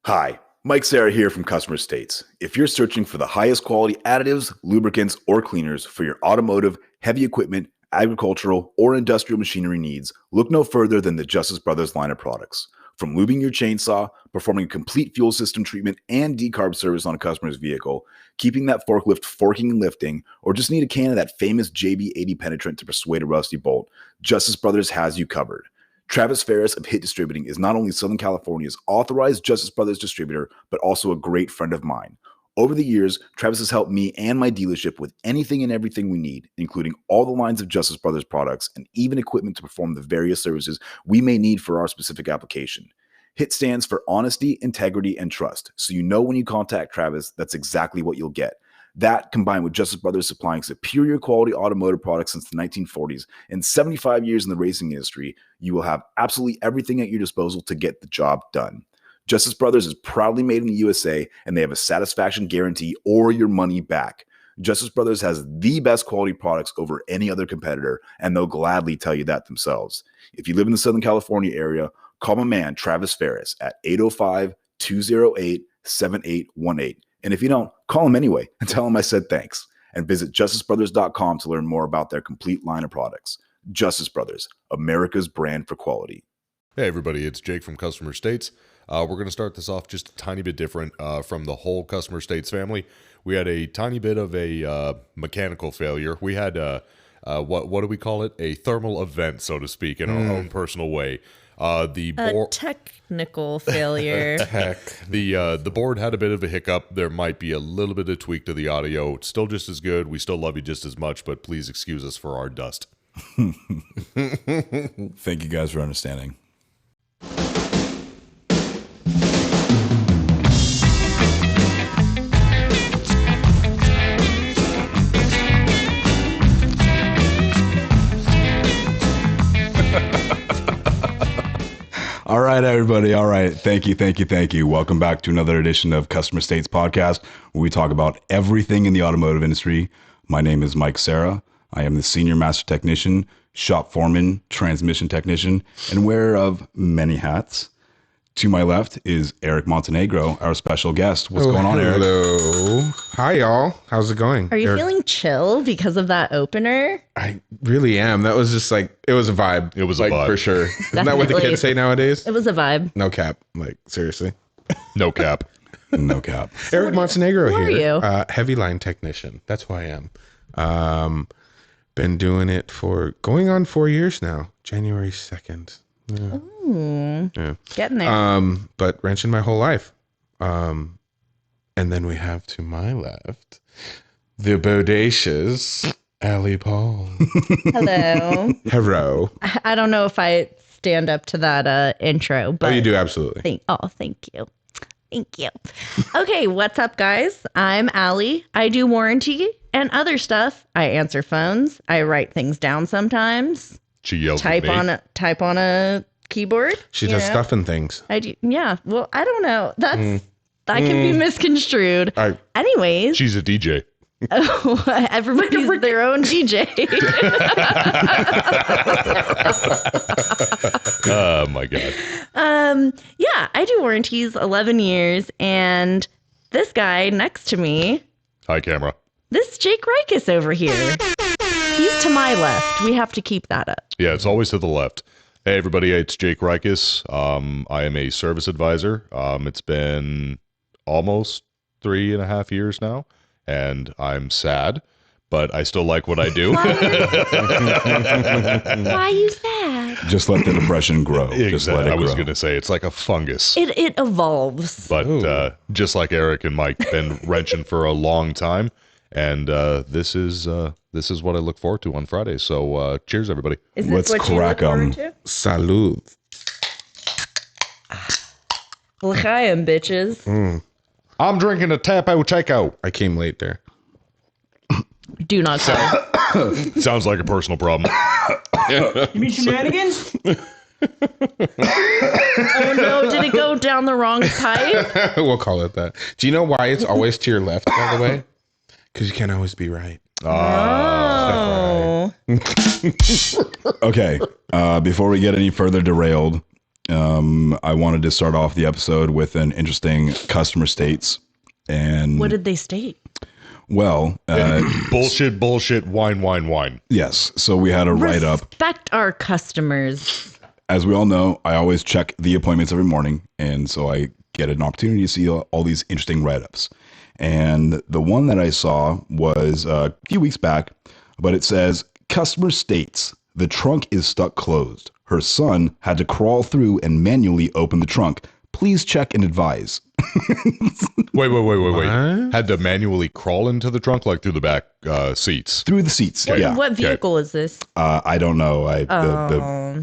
Hi, Mike Serra here from Customer States. If you're searching for the highest quality additives, lubricants, or cleaners for your automotive, heavy equipment, agricultural, or industrial machinery needs, look no further than the Justice Brothers line of products. From lubing your chainsaw, performing a complete fuel system treatment and decarb service on a customer's vehicle, keeping that forklift forking and lifting, or just need a can of that famous JB80 penetrant to persuade a rusty bolt, Justice Brothers has you covered. Travis Ferris of Hit Distributing is not only Southern California's authorized Justice Brothers distributor, but also a great friend of mine. Over the years, Travis has helped me and my dealership with anything and everything we need, including all the lines of Justice Brothers products and even equipment to perform the various services we may need for our specific application. HIT stands for honesty, integrity, and trust, so you know when you contact Travis, that's exactly what you'll get. That, combined with Justice Brothers supplying superior quality automotive products since the 1940s and 75 years in the racing industry, you will have absolutely everything at your disposal to get the job done. Justice Brothers is proudly made in the USA, and they have a satisfaction guarantee or your money back. Justice Brothers has the best quality products over any other competitor, and they'll gladly tell you that themselves. If you live in the Southern California area, call my man Travis Ferris at 805-208-7818. And if you don't, call him anyway and tell him I said thanks. And visit justicebrothers.com to learn more about their complete line of products. Justice Brothers, America's brand for quality. Hey everybody, it's Jake from Customer States. We're going to start this off just a tiny bit different from the whole Customer States family. We had a tiny bit of a mechanical failure. We had what do we call it? A thermal event, so to speak, in our own personal way. Technical failure. The board had a bit of a hiccup. There might be a little bit of tweak to the audio. It's still just as good. We still love you just as much, but please excuse us for our dust. Thank you guys for understanding. All right, everybody. All right. Thank you. Welcome back to another edition of Customer States Podcast, where we talk about everything in the automotive industry. My name is Mike Serra. I am the Senior Master Technician, Shop Foreman, Transmission Technician, and wearer of many hats. To my left is Eric Montenegro, our special guest. What's going on, Eric? Hello. Hi, y'all. How's it going? Are you feeling chill because of that opener? I really am. That was just like, it was a vibe. It was a vibe. For sure. Isn't that what the kids say nowadays? It was a vibe. No cap. Like, seriously. No cap. No cap. Eric Montenegro here. Who are you? Heavy line technician. That's who I am. Been doing it for going on 4 years now. January 2nd. Yeah. Ooh, yeah. Getting there. But wrenching my whole life. And then we have to my left the bodacious Allie Paul. Hello. Hello. I don't know if I stand up to that intro, but you do, absolutely. Thank you. Okay, what's up, guys? I'm Allie. I do warranty and other stuff. I answer phones. I write things down sometimes. She yells type at me. on a keyboard. She does stuff and things. I do. Yeah. Well, I don't know. That can be misconstrued. Anyways, She's a DJ. Oh, everybody's their own DJ. Oh my god. Yeah, I do warranties 11 years, and this guy next to me, Hi, camera. this Jake Rikus over here. He's to my left. We have to keep that up. Yeah, it's always to the left. Hey everybody, it's Jake Rikus. I am a service advisor. It's been almost 3.5 years now, and I'm sad, but I still like what I do. Why are you sad? Just let the depression grow. Just let it I was grow. going to say, it's like a fungus. It evolves. But just like Eric and Mike, been wrenching for a long time, and this is what I look forward to on Fridays. So cheers, everybody. Is this Let's what you look crack 'em. forward to? Salud. L'chaim, bitches. I'm drinking a Tapo Takeout. I came late there. Do not go. Sounds like a personal problem. You mean shenanigans? Oh no, did it go down the wrong pipe? We'll call it that. Do you know why it's always to your left, by the way? Because you can't always be right. Oh. Okay, before we get any further derailed, I wanted to start off the episode with an interesting customer states. And What did they state? well, bullshit, wine. yes. So we had a write-up. Respect our customers. As we all know, I always check the appointments every morning, and so I get an opportunity to see all these interesting write-ups. And the one that I saw was a few weeks back, but it says, customer states the trunk is stuck closed. Her son had to crawl through and manually open the trunk. Please check and advise. Wait. What? Had to manually crawl into the trunk, like through the back seats. Through the seats. Yeah. What vehicle is this? I don't know.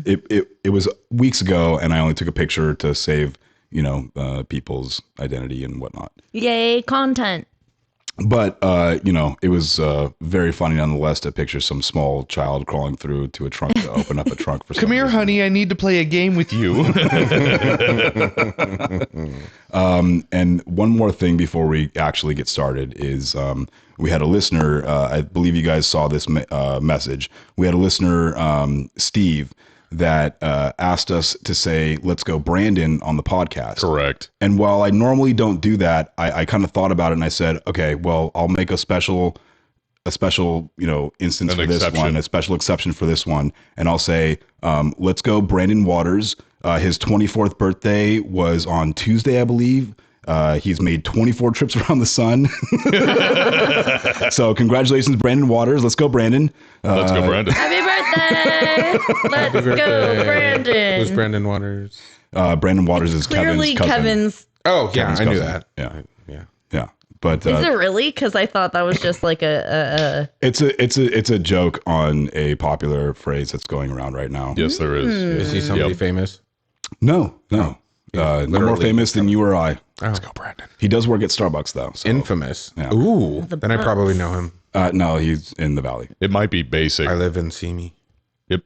It was weeks ago, and I only took a picture to save, people's identity and whatnot. Yay, content. But, it was very funny nonetheless to picture some small child crawling through to a trunk to open up a trunk for Come here, honey. I need to play a game with you. And one more thing before we actually get started is we had a listener, I believe you guys saw this message. We had a listener, Steve, that asked us to say, let's go Brandon on the podcast. Correct. And while I normally don't do that, I kind of thought about it and I said, okay, well, I'll make a special, instance for this one, a special exception for this one. And I'll say, let's go Brandon Waters. His 24th birthday was on Tuesday, I believe. He's made 24 trips around the sun. So congratulations, Brandon Waters. Let's go, Brandon. Let's go, Brandon. Happy birthday! Let's go, Brandon. Who's Brandon Waters? Brandon Waters is Clearly, Kevin's cousin. Oh, yeah, Kevin's I knew cousin. that. Yeah. Yeah. But Is it really? Because I thought that was just like a it's a joke on a popular phrase that's going around right now. Yes, there is. Is he somebody famous? No. No more literally. famous than you or I. Oh. Let's go, Brandon. He does work at Starbucks though. So. Infamous. Yeah. Ooh. The Then I probably know him. No, he's in the valley. It might be basic. I live in Simi.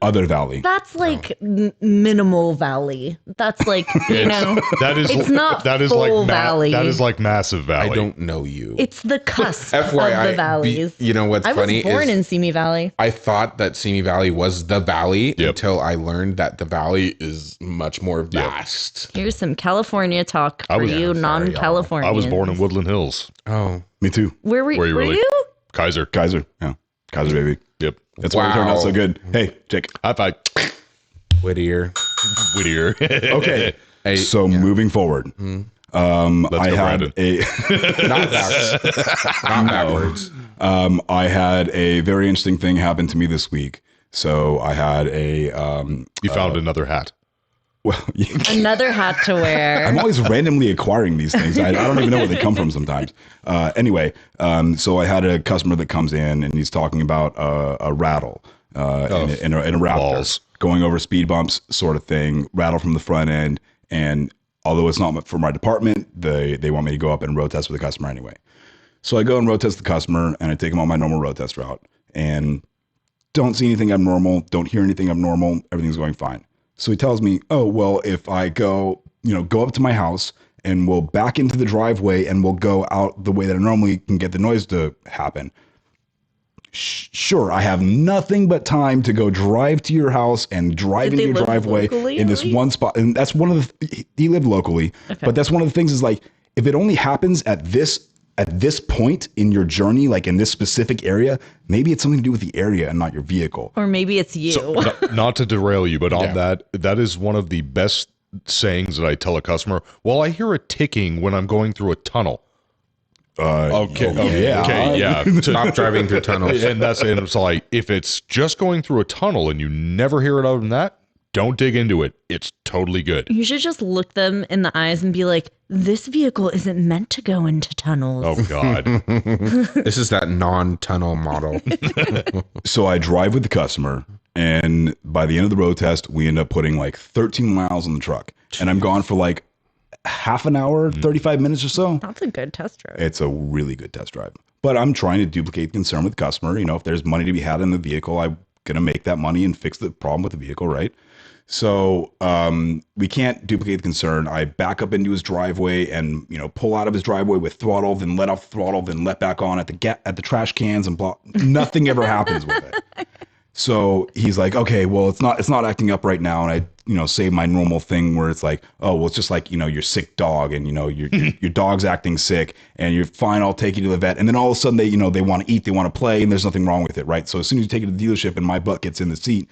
Other valley. That's like minimal valley. That's like, That is it's not that is full like valley. That is like massive valley. I don't know you. It's the cusp FYI, of the valleys. you know what's I was funny born is in Simi Valley. I thought that Simi Valley was the valley Yep. until I learned that the valley is much more vast. Here's some California talk I for was- you sorry, non-Californians. I was born in Woodland Hills. Oh, Me too. Where were Were you really? you? Kaiser. Kaiser. Yeah. Kaiser baby. Yep. That's why it turned out so Wow. good. Hey, Jake. High five. Whittier. Whittier. Okay. Hey, So moving forward. Let's I go, had Brandon. not backwards. Not backwards. I had a very interesting thing happen to me this week. So I had a You found another hat. well, Another hat to wear. I'm always randomly acquiring these things. I don't even know where they come from sometimes. Anyway, so I had a customer that comes in and he's talking about a rattle in a Raptor, balls. going over speed bumps sort of thing, rattle from the front end. And although it's not for my department, they want me to go up and road test with the customer anyway. So I go and road test the customer and I take him on my normal road test route and don't see anything abnormal, don't hear anything abnormal, everything's going fine. So he tells me, oh, well, if I go up to my house and we'll back into the driveway and we'll go out the way that I normally can get the noise to happen. Sure, I have nothing but time to go drive to your house and drive Did into they your live driveway locally, in this at least? one spot. And that's one of he lived locally, but that's one of the things is like, if it only happens at this point in your journey, like in this specific area, maybe it's something to do with the area and not your vehicle. Or maybe it's you. Not to derail you, but on that is one of the best sayings that I tell a customer. Well, I hear a ticking when I'm going through a tunnel. Yeah. Stop driving through tunnels. And it's like, if it's just going through a tunnel and you never hear it other than that, don't dig into it. It's totally good. You should just look them in the eyes and be like, this vehicle isn't meant to go into tunnels. Oh God. This is that non-tunnel model. So I drive with the customer, and by the end of the road test, we end up putting like 13 miles on the truck. And I'm gone for like half an hour, 35 minutes or so. That's a good test drive. It's a really good test drive. But I'm trying to duplicate the concern with the customer. If there's money to be had in the vehicle, I'm going to make that money and fix the problem with the vehicle, right? So we can't duplicate the concern. I back up into his driveway and pull out of his driveway with throttle, then let off throttle, then let back on at the trash cans and blah. Nothing ever happens with it. So he's like, okay, well, it's not acting up right now. And I, say my normal thing where it's like, oh, well, it's just like, your sick dog and, your dog's acting sick and you're fine. I'll take you to the vet. And then all of a sudden they want to eat, they want to play, and there's nothing wrong with it. Right. So as soon as you take it to the dealership and my butt gets in the seat,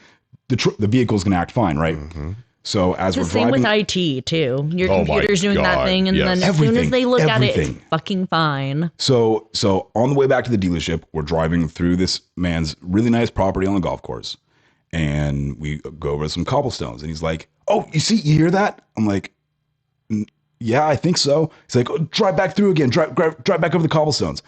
the vehicle's going to act fine. Right. Mm-hmm. So as It's we're the same driving, with IT too. Your Oh my computer's doing that God, thing, and yes. then as soon as they look at it, Everything. it's fucking fine. So on the way back to the dealership, we're driving through this man's really nice property on the golf course, and we go over some cobblestones, and he's like, "Oh, you hear that?" I'm like, "Yeah, I think so." He's like, oh, "Drive back through again. Drive back over the cobblestones."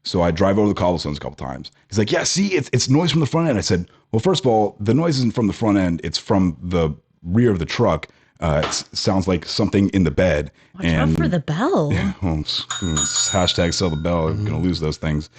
So I drive over the cobblestones a couple times. He's like, "Yeah, see, it's noise from the front end." I said, "Well, first of all, the noise isn't from the front end; it's from the rear of the truck. It sounds like something in the bed." Watch out for the bell. Hashtag sell the bell. I'm gonna lose those things.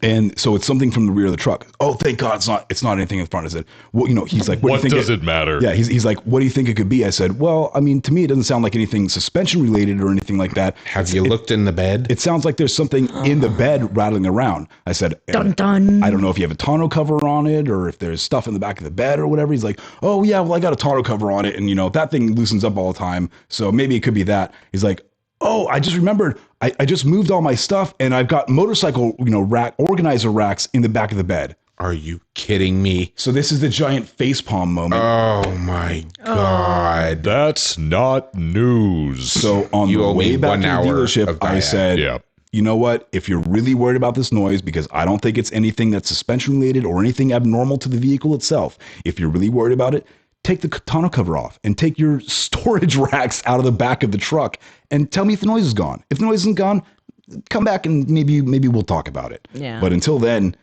And so it's something from the rear of the truck. Oh, thank God it's not anything in front. I said, well, he's like, what do you think does it matter? Yeah, he's like, what do you think it could be? I said, well, I mean, to me, it doesn't sound like anything suspension related or anything like that. Have you looked in the bed? It sounds like there's something in the bed rattling around. I said, Dun dun. I don't know if you have a tonneau cover on it or if there's stuff in the back of the bed or whatever. He's like, oh yeah, well I got a tonneau cover on it, and that thing loosens up all the time, so maybe it could be that. He's like, oh, I just remembered, I just moved all my stuff and I've got motorcycle, organizer racks in the back of the bed. Are you kidding me? So this is the giant facepalm moment. Oh my God. That's not news. So on You the owe way me back 1 to the hour dealership, of I Diet. said, Yeah. you know what? If you're really worried about this noise, because I don't think it's anything that's suspension related or anything abnormal to the vehicle itself. If you're really worried about it, take the tonneau cover off and take your storage racks out of the back of the truck and tell me if the noise is gone. If the noise isn't gone, come back and maybe we'll talk about it. Yeah. But until then,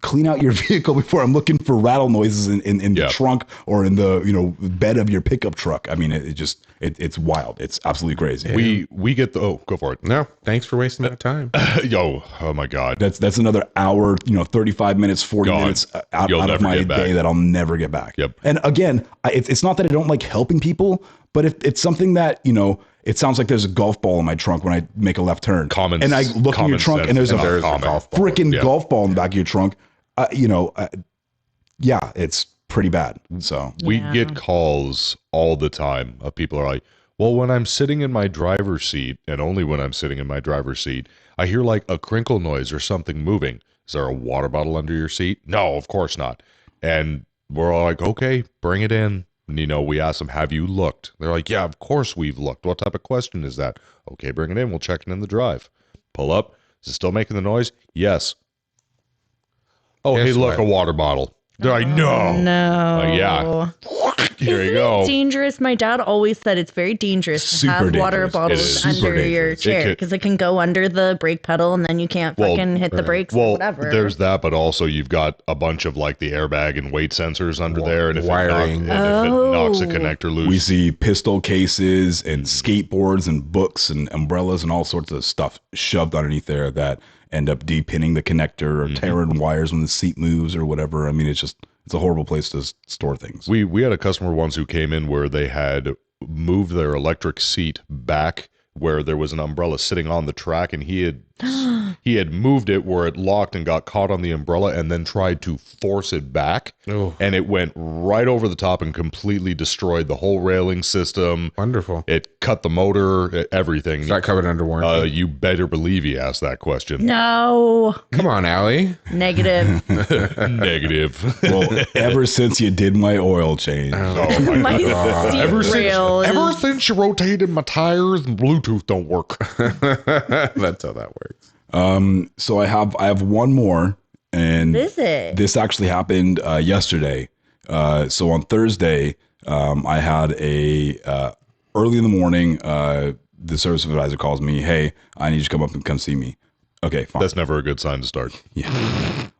clean out your vehicle before I'm looking for rattle noises in the trunk or in the bed of your pickup truck. I mean, it's wild. It's absolutely crazy. We get the go for it. No, thanks for wasting that time. Oh my God. That's another hour, 35 minutes, 40 Gone. minutes out You'll of never my get back. day that I'll never get back. Yep. And again, it's not that I don't like helping people, but if it's something that, it sounds like there's a golf ball in my trunk when I make a left turn. And I look in your trunk and there's a freaking golf ball in the back of your trunk. Yeah, it's pretty bad. So We get calls all the time of people are like, well, when I'm sitting in my driver's seat, and only when I'm sitting in my driver's seat, I hear like a crinkle noise or something moving. Is there a water bottle under your seat? No, of course not. And we're all like, okay, bring it in. And, we ask them, have you looked? They're like, yeah, of course we've looked. What type of question is that? Okay, bring it in. We'll check it in the drive. Pull up. Is it still making the noise? Yes. Oh, Guess hey, look, what? a water bottle. They're like, no. No. Yeah. Here you go. Isn't it dangerous? My dad always said it's very dangerous to Super have water dangerous. It bottles is. under Super your dangerous. chair could- because it can go under the brake pedal and then you can't fucking hit the brakes or Well, whatever. there's that, but also you've got a bunch of like the airbag and weight sensors under there, and if wiring. it knocks a Oh. connector loose, we see pistol cases and skateboards and books and umbrellas and all sorts of stuff shoved underneath there that end up depinning the connector or tearing wires when the seat moves or whatever. I mean, it's a horrible place to store things. we had a customer once who came in where they had moved their electric seat back where there was an umbrella sitting on the track, and he had moved it where it locked and got caught on the umbrella, and then tried to force it back, Oh, and it went right over the top and completely destroyed the whole railing system. wonderful. It cut the motor, everything. Is that covered under warranty? You better believe he asked that question. No. Come on, Allie. Negative. Negative. Well, ever since you did my oil change, Oh my My God. seat Ever rail ever is- since you rotated my tires and Bluetooth don't work. That's how that works. so I have one more, and What is it? this actually happened yesterday. So on Thursday, I had early in the morning, the service advisor calls me, hey, I need you to come up and come see me. Okay, fine. That's never a good sign to start. Yeah.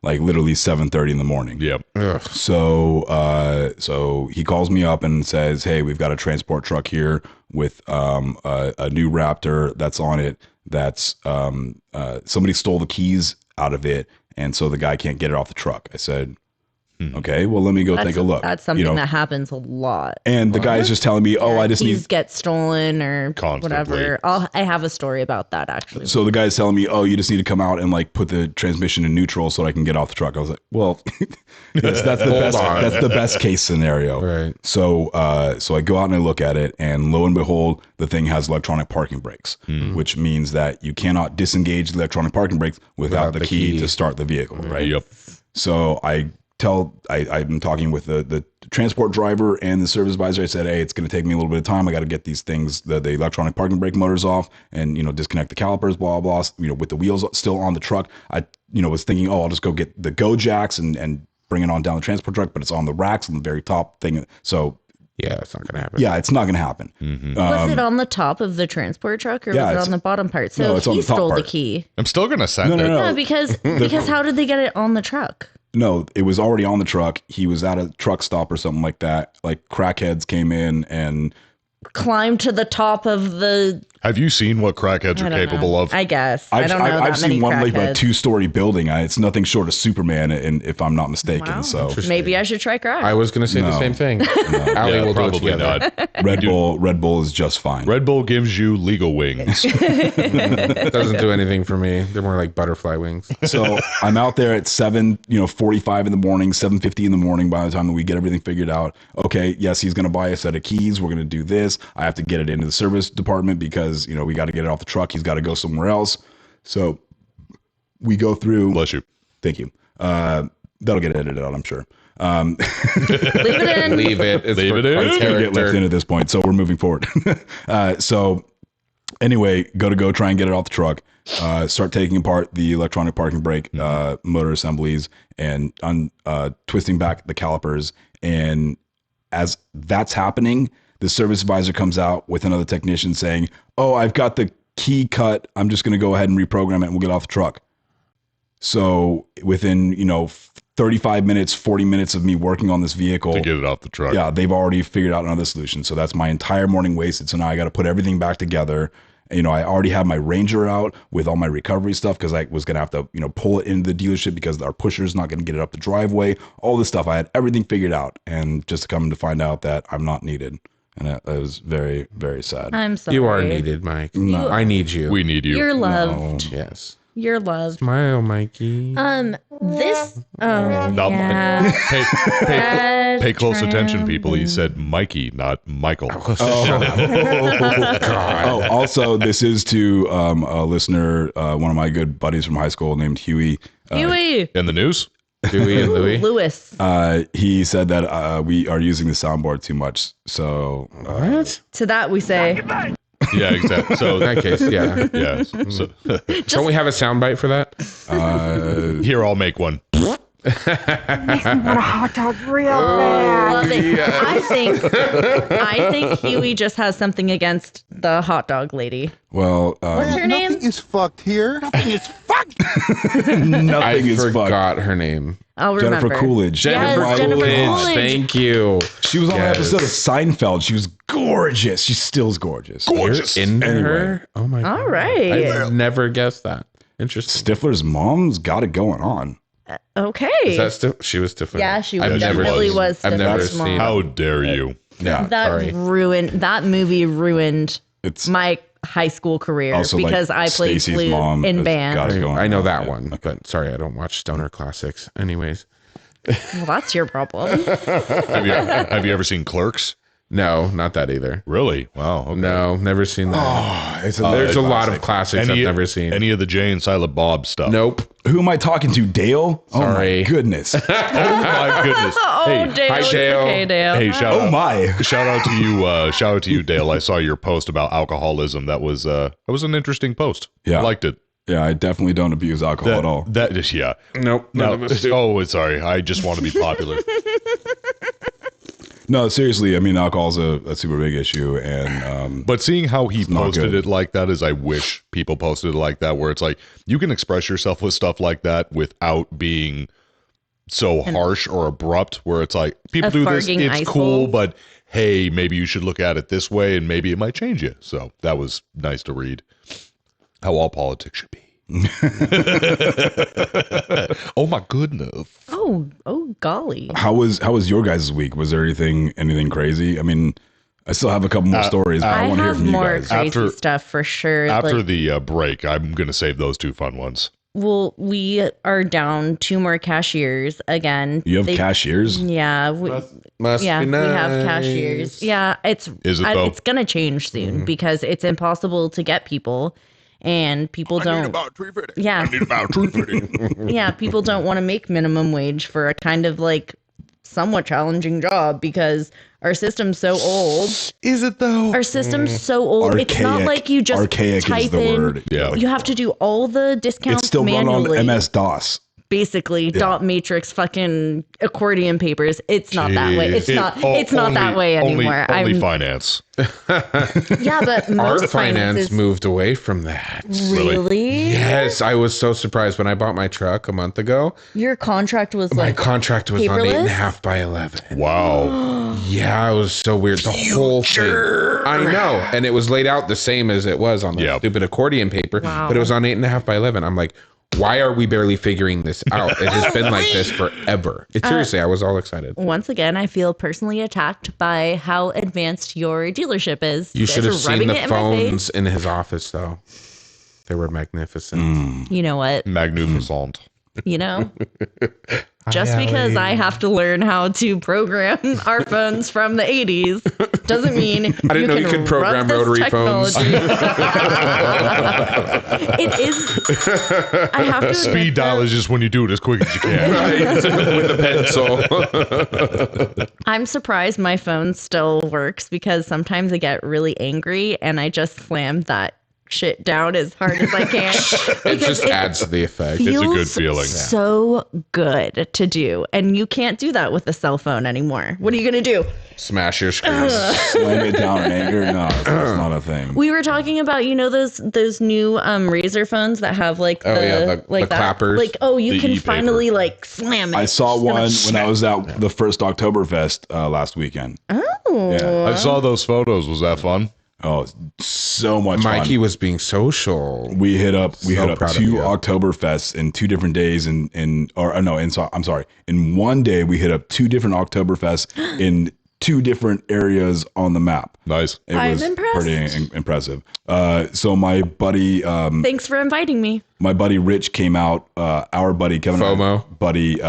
Like literally 7:30 in the morning. Yep. Ugh. So he calls me up and says, hey, we've got a transport truck here with a new Raptor that's on it. That's somebody stole the keys out of it, and so the guy can't get it off the truck. I said, Okay, well, let me go take a look. That's something that happens a lot. And the guy's just telling me, I just keys need. get stolen or Constantly. whatever. I have a story about that actually. So the guy's telling me, you just need to come out and like put the transmission in neutral so that I can get off the truck. I was like, well, that's the best case scenario. Right. So I go out and I look at it, and lo and behold, the thing has electronic parking brakes, which means that you cannot disengage the electronic parking brakes without the key to start the vehicle, right? Yep. So I've been talking with the transport driver and the service advisor. I said, hey, it's going to take me a little bit of time. I got to get these things, the electronic parking brake motors off and, disconnect the calipers, blah, blah, blah, with the wheels still on the truck. I, was thinking, I'll just go get the go jacks and bring it on down the transport truck, but it's on the racks on the very top thing. So yeah, it's not going to happen. Yeah, it's not going to happen. Was it on the top of the transport truck or was it on the bottom part? So it's on he the top stole part. the key. I'm still going to send it. No, because how did they get it on the truck? No, it was already on the truck. He was at a truck stop or something like that. Like crackheads came in and climbed to the top of the. Have you seen what crackheads are capable of? I guess. I don't know that I've many seen one like a crackheads. 2-story building. It's nothing short of Superman, and if I'm not mistaken. Wow. So Maybe I should try crack. I was going to say the same thing. Allie Yeah, will do it probably together. not. Red Bull is just fine. Red Bull gives you legal wings. Doesn't do anything for me. They're more like butterfly wings. So I'm out there at 7:45 in the morning, 7:50 in the morning. By the time that we get everything figured out, okay, yes, he's going to buy a set of keys. We're going to do this. I have to get it into the service department because we got to get it off the truck. He's got to go somewhere else. So we go through. Bless you. Thank you. That'll get edited out, I'm sure. Leave it in. Leave it. It's Leave it in. It's going to get left in at this point, so we're moving forward. So anyway, go try and get it off the truck. Start taking apart the electronic parking brake motor assemblies and twisting back the calipers. And as that's happening, the service advisor comes out with another technician saying, I've got the key cut. I'm just going to go ahead and reprogram it and we'll get off the truck. So within, 35 minutes, 40 minutes of me working on this vehicle To get it off the truck. yeah, they've already figured out another solution. So that's my entire morning wasted. So now I got to put everything back together. I already had my Ranger out with all my recovery stuff because I was going to have to, pull it into the dealership because our pusher is not going to get it up the driveway. All this stuff. I had everything figured out. And just to come to find out that I'm not needed. And that was very, very sad. I'm sorry. You are needed, Mike. No. I need you. We need you. You're loved. Yes. You're loved. Smile, Mikey. This. Not Yeah. Pay close attention, people. He said Mikey, not Michael. Also, this is to a listener, one of my good buddies from high school named Huey. Huey. In the news? Dewey and Louie. Lewis. He said that we are using the soundboard too much. So What? To that we say. Yeah, exactly. So In that case, yeah. yeah. So, Don't we have a soundbite for that? here, I'll make one. Love it. I think Huey just has something against the hot dog lady. well, What's her name? Nothing is fucked here. Nothing is fucked. nothing I is fucked. forgot her name. I'll remember. Jennifer Coolidge. Yes, Jennifer Coolidge. Thank you. She was on an Yes. episode of Seinfeld. She was gorgeous. She still is gorgeous. Gorgeous. You're into Anyway. her? Oh my god. All right. I've never guessed that. Interesting. Stifler's mom's got it going on. Okay. Is that she was Stifler? Yeah, she I've never definitely seen- was I've never Stifler's mom. seen. How dare you? Yeah, that movie ruined it's my high school career also like because I played Stacey's flute mom in has band. got it going I know on. that Yeah. one, but sorry, I don't watch stoner classics. Anyways, Well, that's your problem. Have you ever seen Clerks? no, not that either. Really? Wow. Okay. No, never seen that. Oh, it's There's a lot of classics I've never seen. Any of the Jay and Silent Bob stuff? Nope. Who am I talking to? Dale? Oh Sorry. my goodness. Oh my goodness. Oh, Hey, Dale. hi, it's Dale. Okay, Dale. hey, Oh my. shout out to you. Shout out to you, Dale. I saw your post about alcoholism. That was an interesting post. Yeah. I liked it. Yeah, I definitely don't abuse alcohol at all. That just yeah. Nope. No. None of us do. Oh, sorry. I just want to be popular. No, seriously. I mean, alcohol's a super big issue, and But seeing how he not posted good. it like that is I wish people posted it like that, where it's like you can express yourself with stuff like that without being so harsh or abrupt, where it's like people A do this, farting it's ice cool, bowl. but hey, maybe you should look at it this way and maybe it might change you. So that was nice to read how all politics should be. Oh my goodness. Oh golly. How was your guys' week? Was there anything crazy? I mean, I still have a couple more stories, but I want to hear have from you more guys. crazy stuff for sure. After Like, the break, I'm going to save those two fun ones. well, we are down 2 more cashiers again. You have cashiers? Yeah. Must Yeah, be we nice. have cashiers. Yeah, Is it though? it's gonna change soon because it's impossible to get people, and people don't. Yeah, yeah, people don't want to make minimum wage for a kind of like somewhat challenging job because our system's so old. Is it though? Our system's so old. It's not like you just archaic type is the in. word. Yeah. You have to do all the discounts It's still run manually. on MS-DOS. Basically, dot matrix fucking accordion papers. It's not that way. It's not that way anymore. Only finance. Yeah, but most Art finance is moved away from that. really. Yes, I was so surprised when I bought my truck a month ago. Your contract was My like contract was on paperless? 8.5 by 11. Wow. Yeah, it was so weird. The whole thing. I know. And it was laid out the same as it was on the Yep. stupid accordion paper, Wow. but it was on 8.5 by 11. I'm like, why are we barely figuring this out? It has been like this forever. Seriously, I was all excited. once again, I feel personally attacked by how advanced your dealership is. You should guys have are seen rubbing the it in my face. phones in his office, though. They were magnificent. You know what? Magnificent. You know, just because I have to learn how to program our phones from the 80s doesn't mean I didn't know you could program rub this rotary phones. technology. It is. I have to Speed admit, dial is just when you do it as quick as you can. With a pencil. I'm surprised my phone still works because sometimes I get really angry and I just slam that shit down as hard as I can. It just adds to the effect. It's a good Feels feeling. so good to do, and you can't do that with a cell phone anymore. What are you gonna do? Smash your screen. Slam it down in anger? No, that's not a thing. We were talking about, you know, those new Razer phones that have like the, the like that, clappers. like, oh, you The can e-paper. finally like slam it. I saw Just gonna one when smack- I was at the first Oktoberfest last weekend. Oh, Yeah. I saw those photos. Was that fun? Oh, so much Mikey fun. was being social. We hit up proud of 2 you. Oktoberfests in 2 different days in I'm sorry. In one day we hit up 2 different Oktoberfests in 2 different areas on the map. Nice. It I'm was impressed. pretty impressive. So my buddy thanks for inviting me. Rich came out, our buddy Kevin and FOMO. I, buddy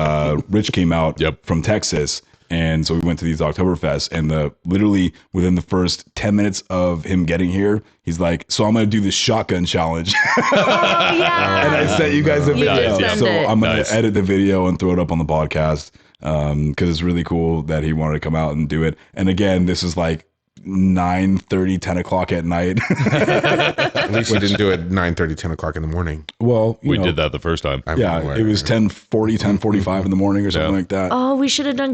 Rich came out Yep. from Texas. And so we went to these Oktoberfests, and literally within the first 10 minutes of him getting here, he's like, so I'm going to do this shotgun challenge. Oh yeah. And I sent you guys a You video. did send So it. I'm going Nice. to edit the video and throw it up on the podcast because it's really cool that he wanted to come out and do it. And again, this is like 9:30, 10 o'clock at night. At least we didn't do it 9:30, 10 o'clock in the morning. Well, We did that the first time. Yeah, it was 10:40, 10:45 in the morning or something Yeah. like that. Oh, we should have done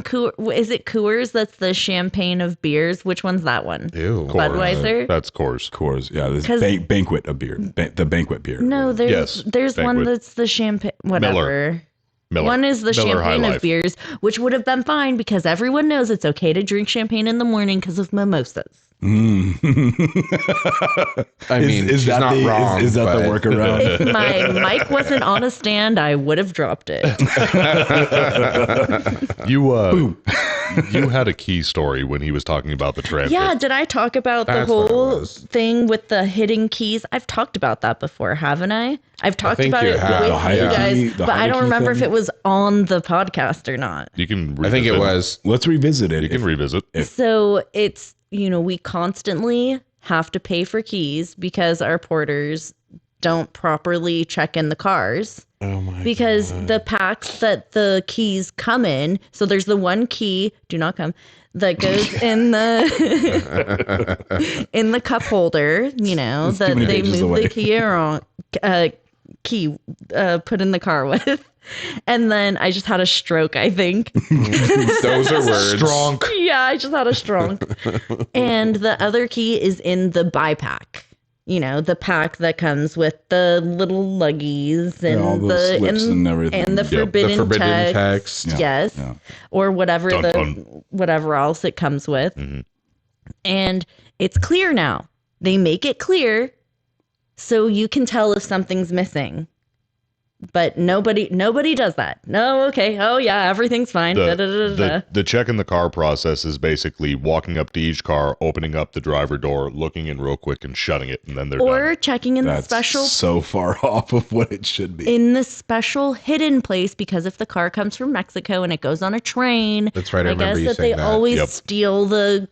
Is it Coors? That's the champagne of beers. Which one's that one? Ew. Budweiser. That's course. Of course, yeah, this 'Cause- banquet of beer, the banquet beer. No, Yes, there's one banquet. that's the champagne. Whatever. Miller. One is the Miller High champagne of Life. beers, which would have been fine because everyone knows it's okay to drink champagne in the morning because of mimosas. I mean, is she's that not the wrong. is that the but- workaround? If my mic wasn't on a stand, I would have dropped it. You had a key story when he was talking about the tram. Yeah, trip. did I talk about the That's what it whole was. thing with the hidden keys? I've talked about that before, haven't I? I've talked think about you it have. with The you hidden guys, key- the but I hidden don't key remember if thing? it was on the podcast or not. You can. I think it revisit. was. Let's revisit it. You can revisit. So it's, we constantly have to pay for keys because our porters don't properly check in the cars Oh my because God. the packs that the keys come in. So there's the one key, do not come, that goes in the in the cup holder, It's that too many they pages move away. the key put in the car with. And then I just had a stroke, I think. Those are words. Strong. Yeah, I just had a strong. And the other key is in the buy pack. The pack that comes with the little luggies and all those the slips and everything. and the Yep. forbidden, The forbidden text. text. Yeah, Yes. yeah. Or whatever Dun, the dun. whatever else it comes with. Mhm. And it's clear now. They make it clear so you can tell if something's missing. but nobody does that. No, okay. Oh yeah, everything's fine. The check in the car process is basically walking up to each car, opening up the driver door, looking in real quick and shutting it, and then they're or done. checking in That's the special so far off of what it should be. in the special hidden place, because if the car comes from Mexico and it goes on a train, That's right. I I remember guess you that saying they that. always Yep. steal the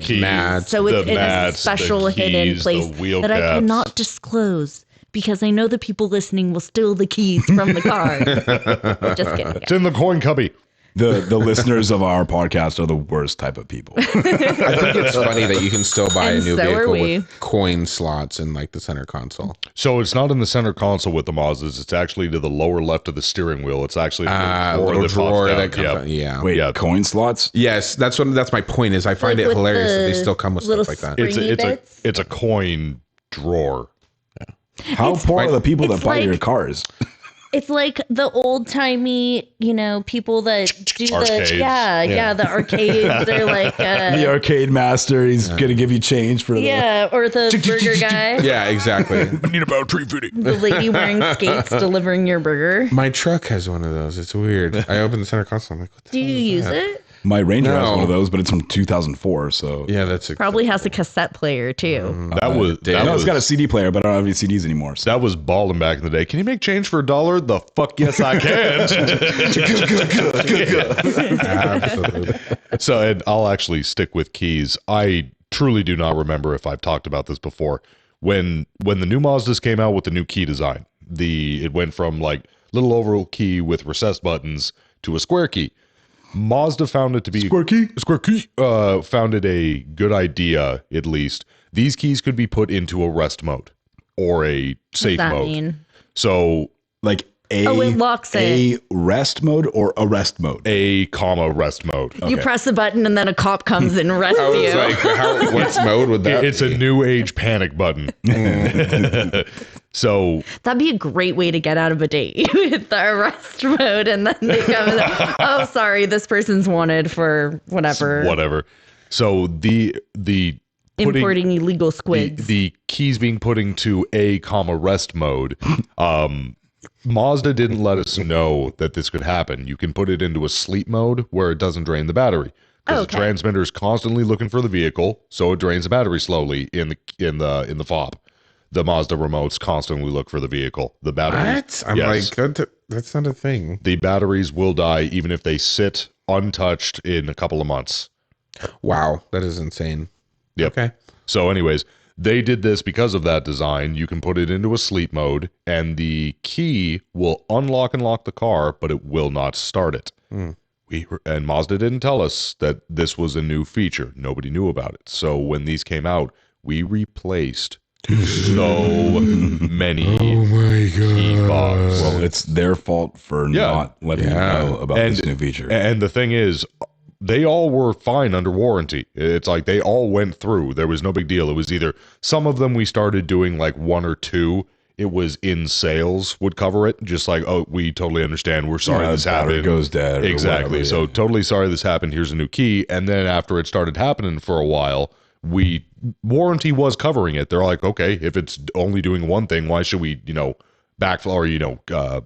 keys. mats, So it's the in a mats, special the hidden keys, place the wheel that I caps. cannot disclose because I know the people listening will steal the keys from the car. Just kidding. It's in the coin cubby. The listeners of our podcast are the worst type of people. I think it's funny that you can still buy a And new so are vehicle we. with coin slots in like the center console. So it's not in the center console with the Mazdas. It's actually to the lower left of the steering wheel. It's actually A a little that pops drawer down. that comes Yep. out. Yeah. Wait, Yeah. coin slots? Yes, that's my point is I find Like it with hilarious that they the still come with little stuff like that. It's Springy a bits? it's a coin drawer. How poor are the people that it's buy like- your cars? It's like the old timey, people that do Arcades. the Yeah. the arcades. They're like The arcade master, he's going to give you change for the... or the burger guy, Yeah, exactly. I need about $350. the lady wearing skates delivering your burger. My truck has one of those. It's weird. I open the center console. I'm like, what the Do hell you is use that? it? My Ranger has No. one of those, but it's from 2004, so... Yeah, that's Probably has a cassette player too. That was No, it's got a CD player, but I don't have any CDs anymore. So. that was balling back in the day. Can you make change for $1? The fuck yes I can. Absolutely. So and I'll actually stick with keys. I truly do not remember if I've talked about this before. When the new Mazdas came out with the new key design, it went from like little oval key with recessed buttons to a square key. Mazda found it to be square key. Found it a good idea, at least. These keys could be put into a rest mode or a safe What does that mode. mean? So Like It locks a rest mode or arrest mode? a comma rest mode. You press the button and then a cop comes and arrests I was you. like, what mode would that It's a be? new age panic button. So That'd be a great way to get out of a date with the arrest mode, and then they come and oh, sorry, this person's wanted for whatever. So the Importing illegal squids. the keys being put into a comma rest mode. Mazda didn't let us know that this could happen. You can put it into a sleep mode where it doesn't drain the battery. Because Okay. the transmitter is constantly looking for the vehicle, so it drains the battery slowly in the fob. The Mazda remotes constantly look for the vehicle. The batteries. What? I'm Yes. like, that's not a thing. The batteries will die even if they sit untouched in a couple of months. Wow, that is insane. Yep. Okay. So anyways, they did this because of that design. You can put it into a sleep mode and the key will unlock and lock the car, but it will not start it. And Mazda didn't tell us that this was a new feature. Nobody knew about it. So when these came out, we replaced so many my key fobs. Well, it's their fault for not letting you know about this new feature. And the thing is, they all were fine under warranty. It's like they all went through. There was no big deal. It was either some of them we started doing like one or two. It was in sales would cover it. Just like, oh, we totally understand. We're sorry this battery happened. goes dead or Exactly. whatever, So yeah. totally sorry this happened. Here's a new key. And then after it started happening for a while, warranty was covering it. They're like, okay, if it's only doing one thing, why should we, backflow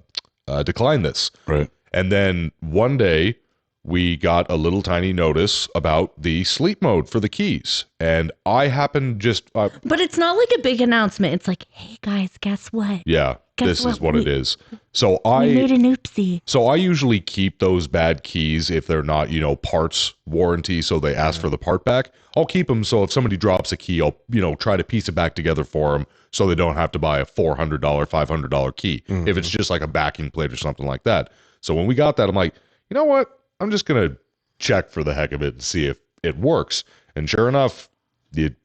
or, decline this? Right. And then one day we got a little tiny notice about the sleep mode for the keys. And I happened just, but it's not like a big announcement. It's like, hey guys, guess what? yeah, Guess this is what? what it is. So We made an oopsie. So I usually keep those bad keys if they're not, parts warranty, so they ask for the part back. I'll keep them so if somebody drops a key, I'll, try to piece it back together for them so they don't have to buy a $400, $500 key if it's just like a backing plate or something like that. So when we got that, I'm like, you know what? I'm just going to check for the heck of it and see if it works. And sure enough, you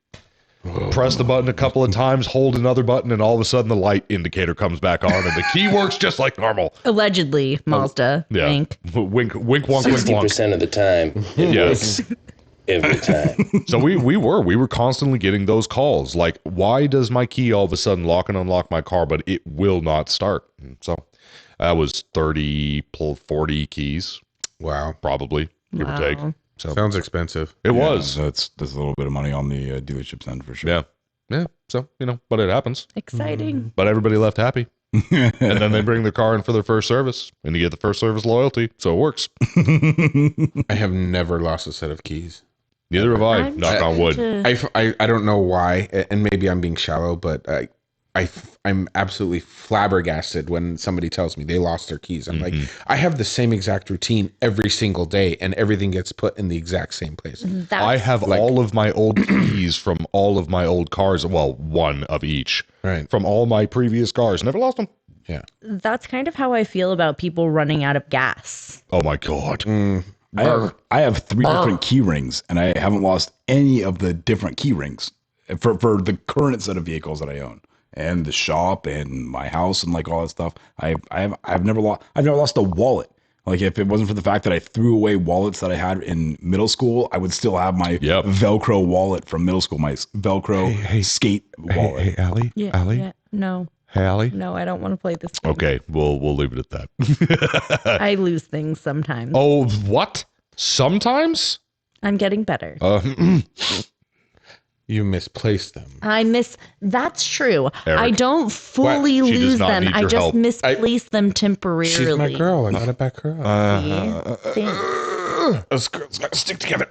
press the button a couple of times, hold another button, and all of a sudden the light indicator comes back on and the key works just like normal. Allegedly, Mazda. Yeah. Wink. Wink, wonk, wonk, wonk. 60% of the time, it Yes. works every time. So we were constantly getting those calls. Like, why does my key all of a sudden lock and unlock my car, but it will not start? So that was 30, 40 keys, Wow. probably, give or take. So Sounds expensive. it was. That's a little bit of money on the dealership's end for sure. Yeah. Yeah. So, but it happens. Exciting. But everybody left happy. And then they bring their car in for their first service, and you get the first service loyalty, so it works. I have never lost a set of keys. Neither have I. I'm Knock on wood. I don't know why, and maybe I'm being shallow, but I'm absolutely flabbergasted when somebody tells me they lost their keys. I'm like, I have the same exact routine every single day, and everything gets put in the exact same place. I have all of my old keys from all of my old cars. Well, one of each. Right. From all my previous cars. Never lost them. Yeah. That's kind of how I feel about people running out of gas. Oh my God. I have 3 different key rings, and I haven't lost any of the different key rings for the current set of vehicles that I own, and the shop and my house and like all that stuff. I've never lost a wallet. Like if it wasn't for the fact that I threw away wallets that I had in middle school, I would still have my Velcro wallet from middle school, my Velcro skate wallet. Hey, Allie? Allie? Yeah, no. Hey, Allie? No, I don't want to play this game. Okay, we'll leave it at that. I lose things sometimes. Oh, what? Sometimes? I'm getting better. You misplaced them. That's true. Eric. I don't fully She does lose not them. need I your just help. misplace them temporarily. She's my girl. I gotta back her up. Us girls gotta stick together.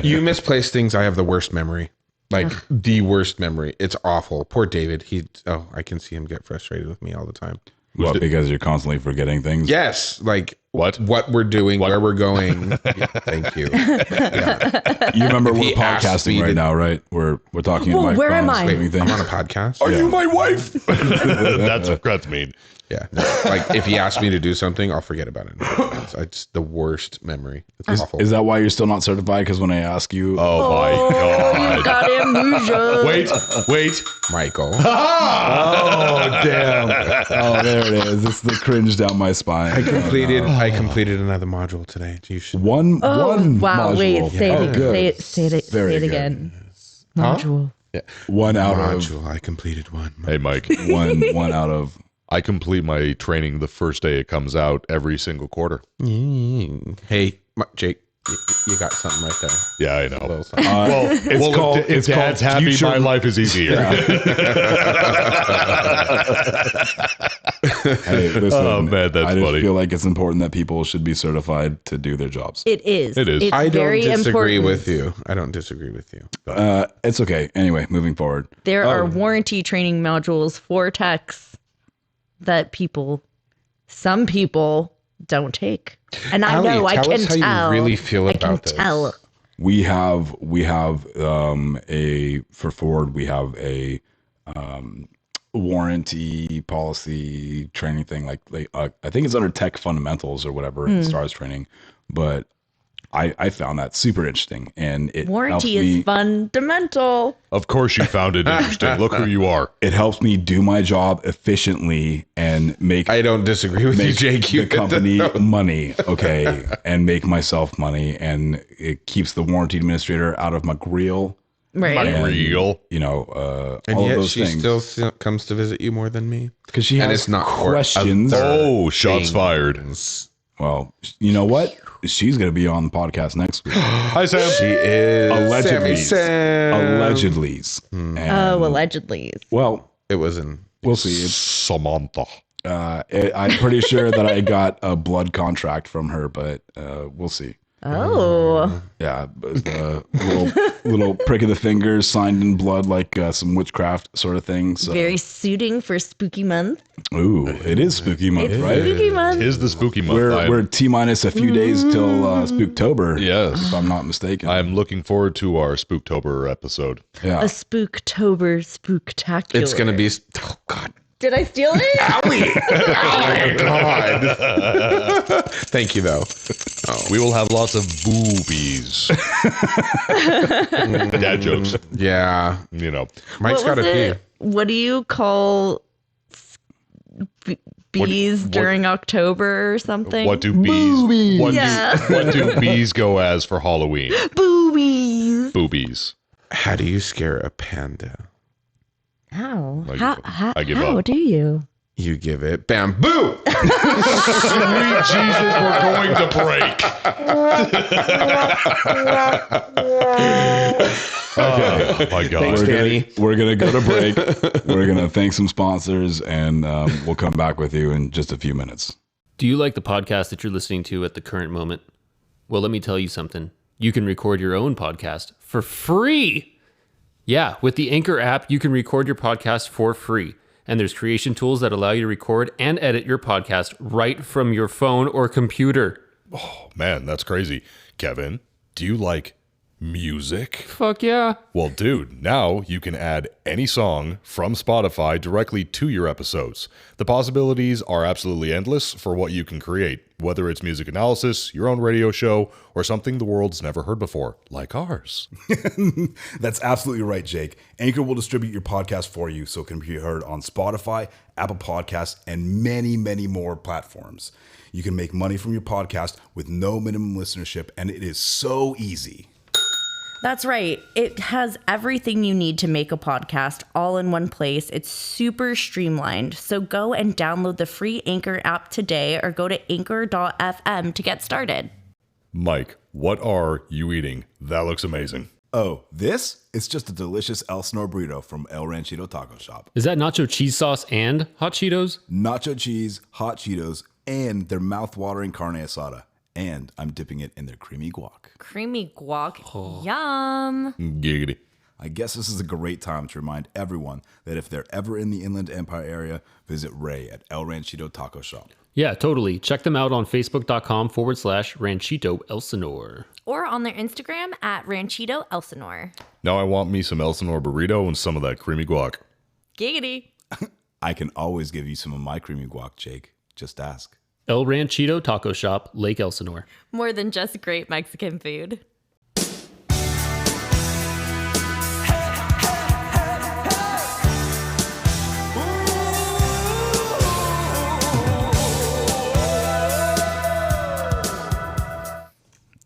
You misplace things. I have the worst memory. Like the worst memory. It's awful. Poor David. I can see him get frustrated with me all the time. What? Because you're constantly forgetting things. Yes, like What we're doing, where we're going. Yeah, thank you. Yeah. You remember we're He asked me podcasting right to- now, right? We're talking. Whoa, where am I? Things. I'm on a podcast. Are you my wife? that's mean. Yeah. No, like if he asks me to do something, I'll forget about it. It's the worst memory. It's awful. Is that why you're still not certified? Because when I ask you, Oh my God. You got amnesia. Wait. Michael? oh damn! Oh, there it is. It's the cringe down my spine. I completed another module today. You should. One Oh, wow. module. Wait, say Oh, it, good. say it Very good. again. Module. Yeah. One out Module. I completed one. Hey, Mike. of one out of. I complete my training the first day it comes out every single quarter. Hey, Jake, you got something right there. Yeah, I A know. little something. It's called. If It's Dad's called happy, future. my life is easier. Hey, listen, Oh, man, that's I just funny. feel like it's important that people should be certified to do their jobs. It is. It is. It's I don't very disagree important. with you. I don't disagree with you. It's okay. Anyway, moving forward. There are warranty training modules for techs that some people don't take. And I Allie, know, I tell can us how tell. you really feel I about can this. tell. We have for Ford, we have a warranty policy training thing. Like I think it's under tech fundamentals or whatever in STARS training, but I found that super interesting, and it Warranty helped me, is fundamental. Of course you found it interesting. Look who you are. It helps me do my job efficiently and make I don't disagree with you, make Jake. You the company money, okay, and make myself money, and it keeps the warranty administrator out of my grill. Right. And, Real. you know, And all of yet those she things. still comes to visit you more than me. Because she and has it's not for questions. other Oh, shots fired. things. Well, you know what? She's going to be on the podcast next week. Hi, Sam. She is Allegedly. Sam. Allegedly. Oh, allegedly. Well, It was in. we'll see. It's, Samantha. I'm pretty sure that I got a blood contract from her, but we'll see. Oh. Yeah, but, little prick of the finger, signed in blood, like some witchcraft sort of thing. So. Very suiting for spooky month. Ooh, it is spooky month, It's right? spooky month. Is the spooky month. We're T-minus a few days till Spooktober. Yes. If I'm not mistaken. I'm looking forward to our Spooktober episode. Yeah. A Spooktober spooktacular. It's going to be. Oh, God. Did I steal it? Oh, my God. Thank you, though. We will have lots of boobies. Dad jokes. Yeah. You know. Mike's got What was a pee. it? What do you call bees what- during October or something? What do bees? Yeah. What do bees go as for Halloween? Boobies. Boobies. How do you scare a panda? How? I give How? up. I give How up. do you? You give it bamboo. Sweet Jesus, we're going to break. Oh my God. Thanks, Danny. We're gonna go to break. We're gonna thank some sponsors, and we'll come back with you in just a few minutes. Do you like the podcast that you're listening to at the current moment? Well, let me tell you something. You can record your own podcast for free. Yeah, with the Anchor app, you can record your podcast for free. And there's creation tools that allow you to record and edit your podcast right from your phone or computer. Oh, man, that's crazy. Kevin, do you like music? Fuck yeah. Well, dude, now you can add any song from Spotify directly to your episodes. The possibilities are absolutely endless for what you can create, whether it's music analysis, your own radio show, or something the world's never heard before, like ours. That's absolutely right, Jake. Anchor will distribute your podcast for you so it can be heard on Spotify, Apple Podcasts, and many, many more platforms. You can make money from your podcast with no minimum listenership, and it is so easy. That's right. It has everything you need to make a podcast all in one place. It's super streamlined. So go and download the free Anchor app today or go to anchor.fm to get started. Mike, what are you eating? That looks amazing. Oh, this? It's just a delicious Elsinore burrito from El Ranchito Taco Shop. Is that nacho cheese sauce and hot Cheetos? Nacho cheese, hot Cheetos, and their mouth-watering carne asada. And I'm dipping it in their creamy guac. Creamy guac. Yum. Giggity. I guess this is a great time to remind everyone that if they're ever in the Inland Empire area, visit Ray at El Ranchito Taco Shop. Yeah, totally. Check them out on facebook.com/Ranchito Elsinore. Or on their Instagram at Ranchito Elsinore. Now I want me some Elsinore burrito and some of that creamy guac. Giggity. I can always give you some of my creamy guac, Jake. Just ask. El Ranchito Taco Shop, Lake Elsinore. More than just great Mexican food.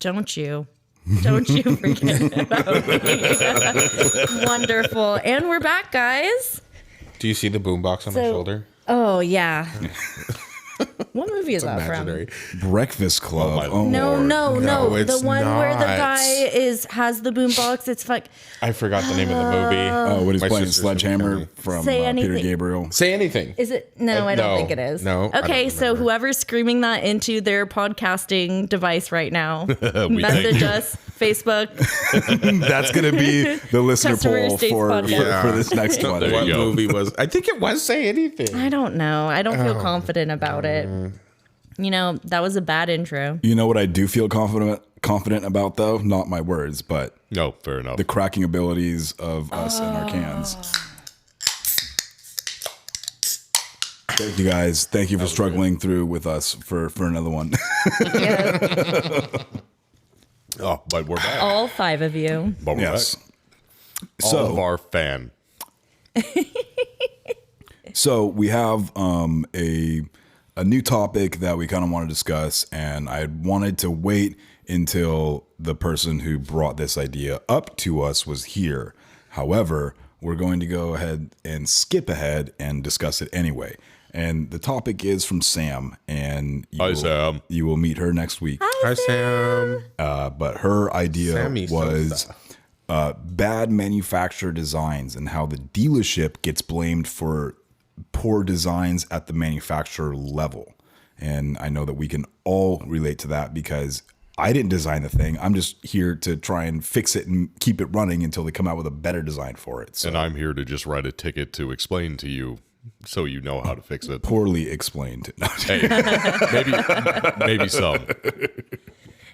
Don't you forget about me. Wonderful. And we're back, guys. Do you see the boombox on my shoulder? Oh, yeah. What movie is that Imaginary. from? Breakfast Club. No, it's the one where the not. guy has the boombox. It's like I forgot the name of the movie. Oh, when he's My playing sister's gonna tell Sledgehammer me. from Say Peter anything. Gabriel. Say anything. Is it? No, I don't no. think it is. No, I Okay, don't so remember. whoever's screaming that into their podcasting device right now, thank message you. us, Facebook. That's going to be the listener Customer poll States for podcast. this next one. There you What go. movie was? I think it was Say Anything. I don't know. I don't feel confident about it. You know, that was a bad intro. You know what I do feel confident about, though? Not my words, but No, fair enough. the cracking abilities of us and our cans. Thank you, guys. Thank you for struggling through with us for another one. Oh, but we're back. All 5 of you. But we're Yes. back. All of So, our fan. so we have a new topic that we kind of want to discuss, and I wanted to wait until the person who brought this idea up to us was here. However, we're going to go ahead and skip ahead and discuss it anyway. And the topic is from Sam, and Sam. You will meet her next week. Hi, Sam. But her idea Sammy was bad manufacturer designs and how the dealership gets blamed for poor designs at the manufacturer level. And I know that we can all relate to that because I didn't design the thing. I'm just here to try and fix it and keep it running until they come out with a better design for it. So And I'm here to just write a ticket to explain to you so you know how to fix it. poorly explained. Hey, maybe some.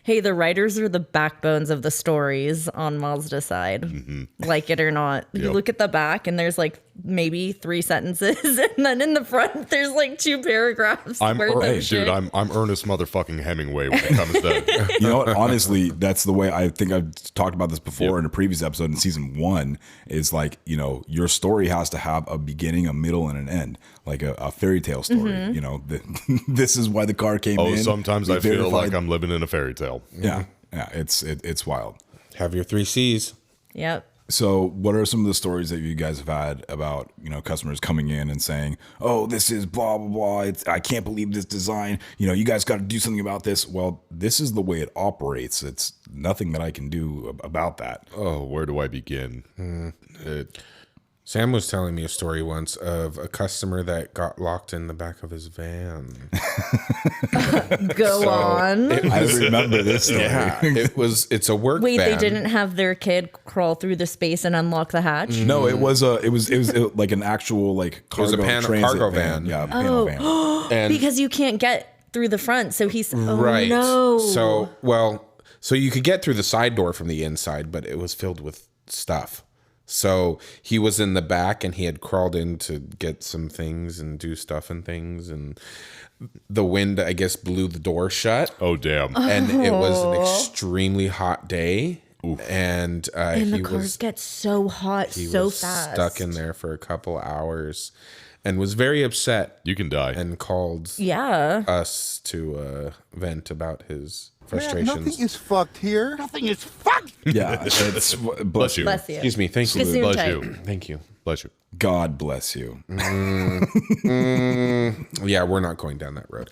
Hey, the writers are the backbones of the stories on Mazda side. Like it or not. You Yep. look at the back and there's like maybe 3 sentences. And then in the front, there's like 2 paragraphs. worth of shit. Dude, I'm Ernest motherfucking Hemingway when it comes to You know what? Honestly, that's the way I think I've talked about this before in a previous episode in season 1 is like, you know, your story has to have a beginning, a middle, and an end, like a fairy tale story. You know, this is why the car came in. sometimes We I feel verified- like I'm living in a fairy tale. Yeah. Yeah. It's wild. Have your 3 C's. Yep. So what are some of the stories that you guys have had about, customers coming in and saying, oh, this is blah, blah, blah. I can't believe this design. You guys got to do something about this. Well, this is the way it operates. It's nothing that I can do about that. Oh, where do I begin? Sam was telling me a story once of a customer that got locked in the back of his van. Go on. I remember this story. Yeah, it's a work Wait, van. they didn't have their kid crawl through the space and unlock the hatch? No, it was like an actual cargo cargo van. Yeah, panel van. And Because you can't get through the front, so he's right. no. So you could get through the side door from the inside, but it was filled with stuff. So he was in the back and he had crawled in to get some things and do stuff and things. And the wind, I guess, blew the door shut. Oh, damn. And it was an extremely hot day. Oof. And the cars get so hot so fast. Stuck in there for a couple hours and was very upset. You can die. And called us to vent about his frustrations. Nothing is fucked here. Nothing is fucked. Yeah, it's Bless you. Bless you. Excuse me. Thank you. Gesundheit. Bless you. Thank you. Bless you. God bless you. Yeah, we're not going down that road.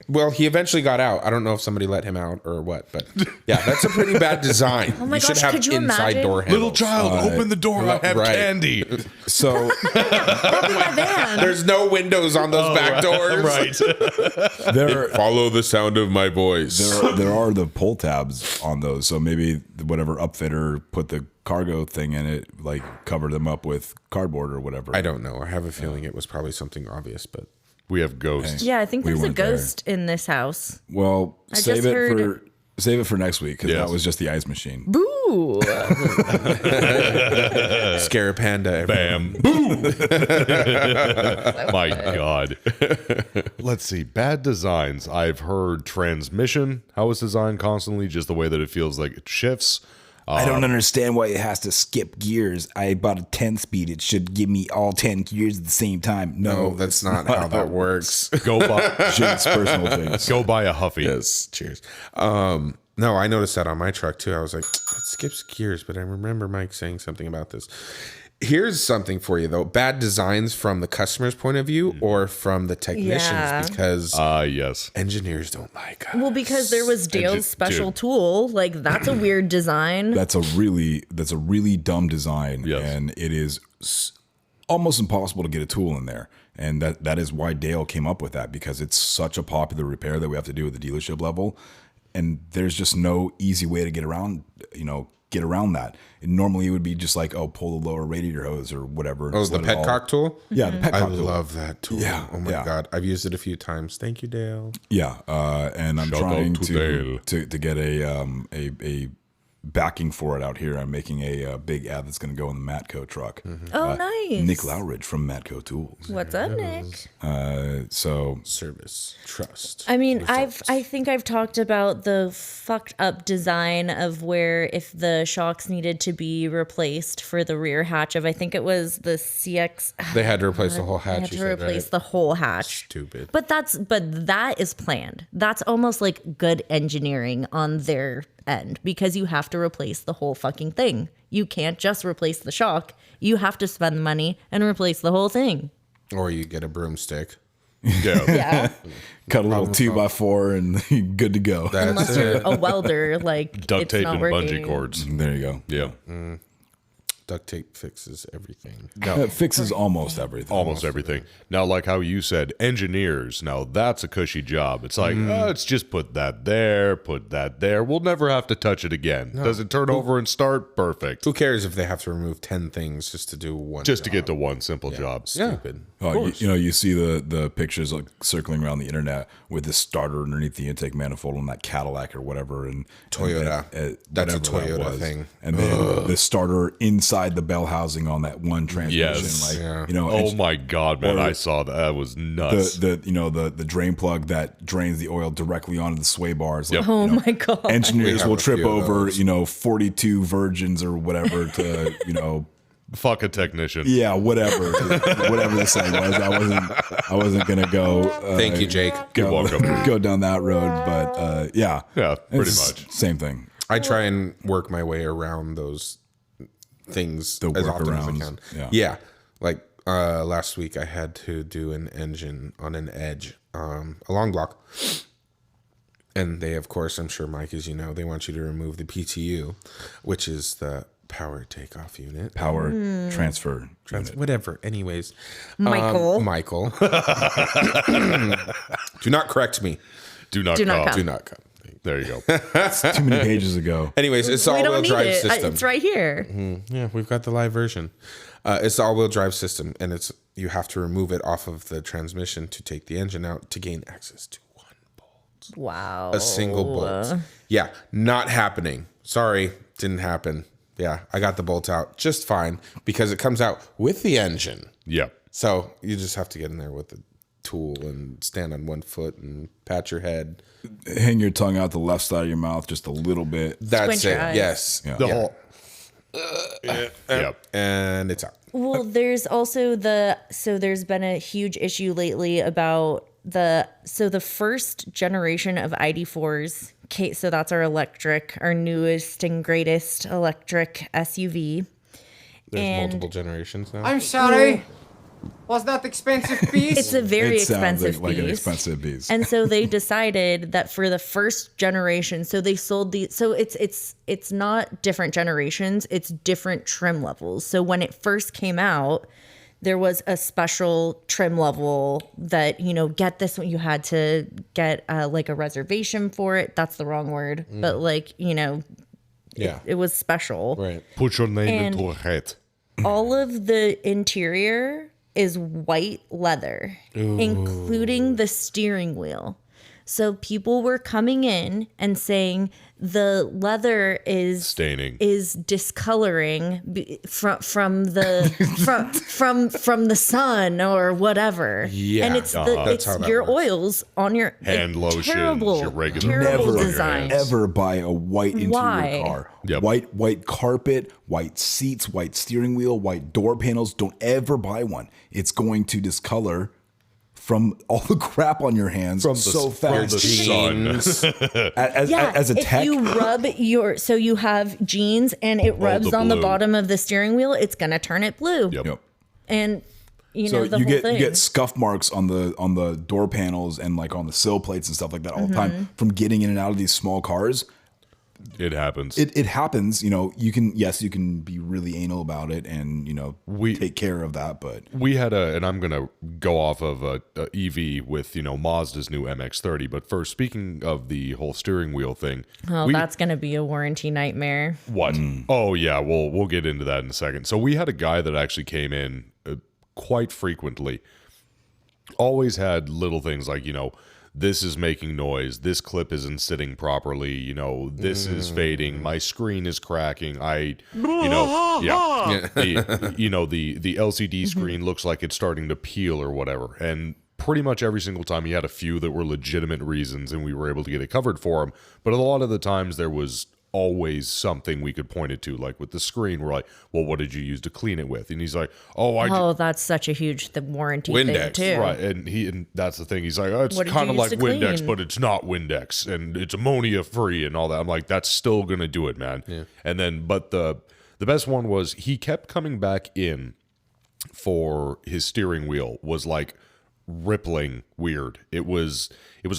Well, he eventually got out. I don't know if somebody let him out or what, but yeah, that's a pretty bad design. Oh my you should gosh, have could you inside imagine? door handles. Little child, open the door. I have right. candy. So My van. There's no windows on those back doors. Right. Follow the sound of my voice. there are the pull tabs on those. So maybe whatever upfitter put the cargo thing in it, covered them up with cardboard or whatever. I don't know. I have a feeling it was probably something obvious, but We have ghosts. Yeah, I think We there's a weren't there. ghost in this house. Well, I save just it heard- for next week because Yes. that was just the ice machine. Boo! scare a panda. Bam. Boom. My God. Let's see. Bad designs. I've heard transmission. How it's designed constantly, just the way that it feels like it shifts. I don't understand why it has to skip gears. I bought a 10-speed. It should give me all 10 gears at the same time. No, That's not how that works. Go buy. Shit's personal things. Go buy a Huffy. Yes, cheers. No, I noticed that on my truck too. I was like, it skips gears, but I remember Mike saying something about this. Here's something for you though: bad designs from the customer's point of view or from the technicians, because Yes. engineers don't like us. Well, because there was Dale's special dude. tool. That's a weird design. That's a really dumb design, Yes. and it is almost impossible to get a tool in there. And that is why Dale came up with that, because it's such a popular repair that we have to do at the dealership level, and there's just no easy way to get around that. And normally it would be just pull the lower radiator hose or whatever. Oh, the petcock tool? Yeah, the petcock tool. I love that tool. Yeah, Oh my yeah. God. I've used it a few times. Thank you, Dale. Yeah, and I'm Shout trying out to to get a backing for it out here. I'm making a big ad that's going to go in the Matco truck. Oh, nice. Nick Lowridge from Matco Tools. What's up, Nick? So Service. Trust. I mean, I think I've talked about the fucked up design of where if the shocks needed to be replaced for the rear hatch of, I think it was the CX. They had to replace the whole They hatch. had you to said, replace right? the whole hatch. Stupid. But that is planned. That's almost like good engineering on their end, because you have to replace the whole fucking thing. You can't just replace the shock. You have to spend the money and replace the whole thing. Or you get a broomstick. Yeah. Yeah. cut a little 2x4 and you're good to go. That's Unless you're a welder, Duct it's tape not and working. bungee cords. There you go. Yeah. duct tape fixes everything. It fixes almost everything. Almost everything. Now, like how you said, engineers, now that's a cushy job. It's like, let's just put that there, put that there. We'll never have to touch it again. Does it turn over and start? Perfect. Who cares if they have to remove 10 things just to do one Just to job? get to one simple job. Stupid. You see the pictures like circling around the internet with this starter underneath the intake manifold on that Cadillac or whatever, and Toyota. That's a whatever that Toyota was. thing. And then the starter inside the bell housing on that one transmission. Yes. Oh my God, man! or I saw that. That was nuts. the drain plug that drains the oil directly onto the sway bars. Yep. Oh my God. Engineers have will a trip few of over, those. 42 virgins or whatever to, Fuck a technician. yeah, whatever the saying was. I wasn't gonna go. Thank you, Jake. You're welcome. Go down that road, but yeah, Yeah, pretty It's much. same thing. I try and work my way around those things as often as I can. Yeah. Like last week I had to do an engine on an Edge, a long block. And they, of course, I'm sure, Mike, as you know, they want you to remove the PTU, which is the power takeoff unit. Power transfer unit. Whatever. Anyways. Michael. Do not correct me. Do not Do not come. come. Do not come. There you go. Too many pages ago. Anyways, it's We don't all-wheel need drive it. system. It's right here. Yeah, we've got the live version. It's the all-wheel drive system, and you have to remove it off of the transmission to take the engine out to gain access to one bolt. Wow. A single bolt. Yeah, not happening. Sorry, didn't happen. Yeah, I got the bolt out just fine because it comes out with the engine. Yep. So you just have to get in there with the tool and stand on one foot and pat your head. Hang your tongue out the left side of your mouth just a little bit. That's Squint your it. eyes. Yes. Yeah. The whole. Yep. And it's out. Well, there's also there's been a huge issue lately about the first generation of ID4s. So that's our newest and greatest electric SUV. There's multiple generations now. I'm sorry. Was that expensive piece? It's a very It sounds expensive like piece. an expensive piece. And so they decided that for the first generation, so they sold it's not different generations, it's different trim levels. So when it first came out, there was a special trim level that, get this one. You had to get like a reservation for it. That's the wrong word. But it was special. Right. Put your name And- into a hat. All of the interior is white leather, including the steering wheel. So people were coming in and saying the leather is Staining. is discoloring from the sun or whatever. Yeah, and it's that's how that your works. oils on your Hand lotions, terrible, your regular terrible lotion on your design. hands. Ever buy a white interior Why? car. Yep. White carpet, white seats, white steering wheel, white door panels. Don't ever buy one. It's going to discolor from all the crap on your hands so fast. Sun. As a tech, if you rub so you have jeans and it rubs the on the blue. bottom of the steering wheel, it's gonna turn it blue. Yep. And so the you whole get thing. you get scuff marks on the door panels and like on the sill plates and stuff like that all the time from getting in and out of these small cars. It happens. It happens. You can be really anal about it and take care of that. But We had and I'm going to go off of a EV with, Mazda's new MX30. But first, speaking of the whole steering wheel thing. That's gonna be a warranty nightmare. What? Oh, yeah. We'll get into that in a second. So we had a guy that actually came in quite frequently. Always had little things like, this is making noise. This clip isn't sitting properly. This is fading. My screen is cracking. The LCD screen looks like it's starting to peel or whatever. And pretty much every single time he had a few that were legitimate reasons and we were able to get it covered for him. But a lot of the times there was always something we could point it to. Like with the screen, we're like, well, what did you use to clean it with? And he's like, That's such a huge warranty Windex, thing too. right, and that's the thing. He's like, oh, it's What did kind you of use like to Windex, clean? but it's not Windex, and it's ammonia free and all that. I'm like, that's still gonna do it, man. Yeah. And then, but the best one was he kept coming back in for his steering wheel was like rippling weird. It was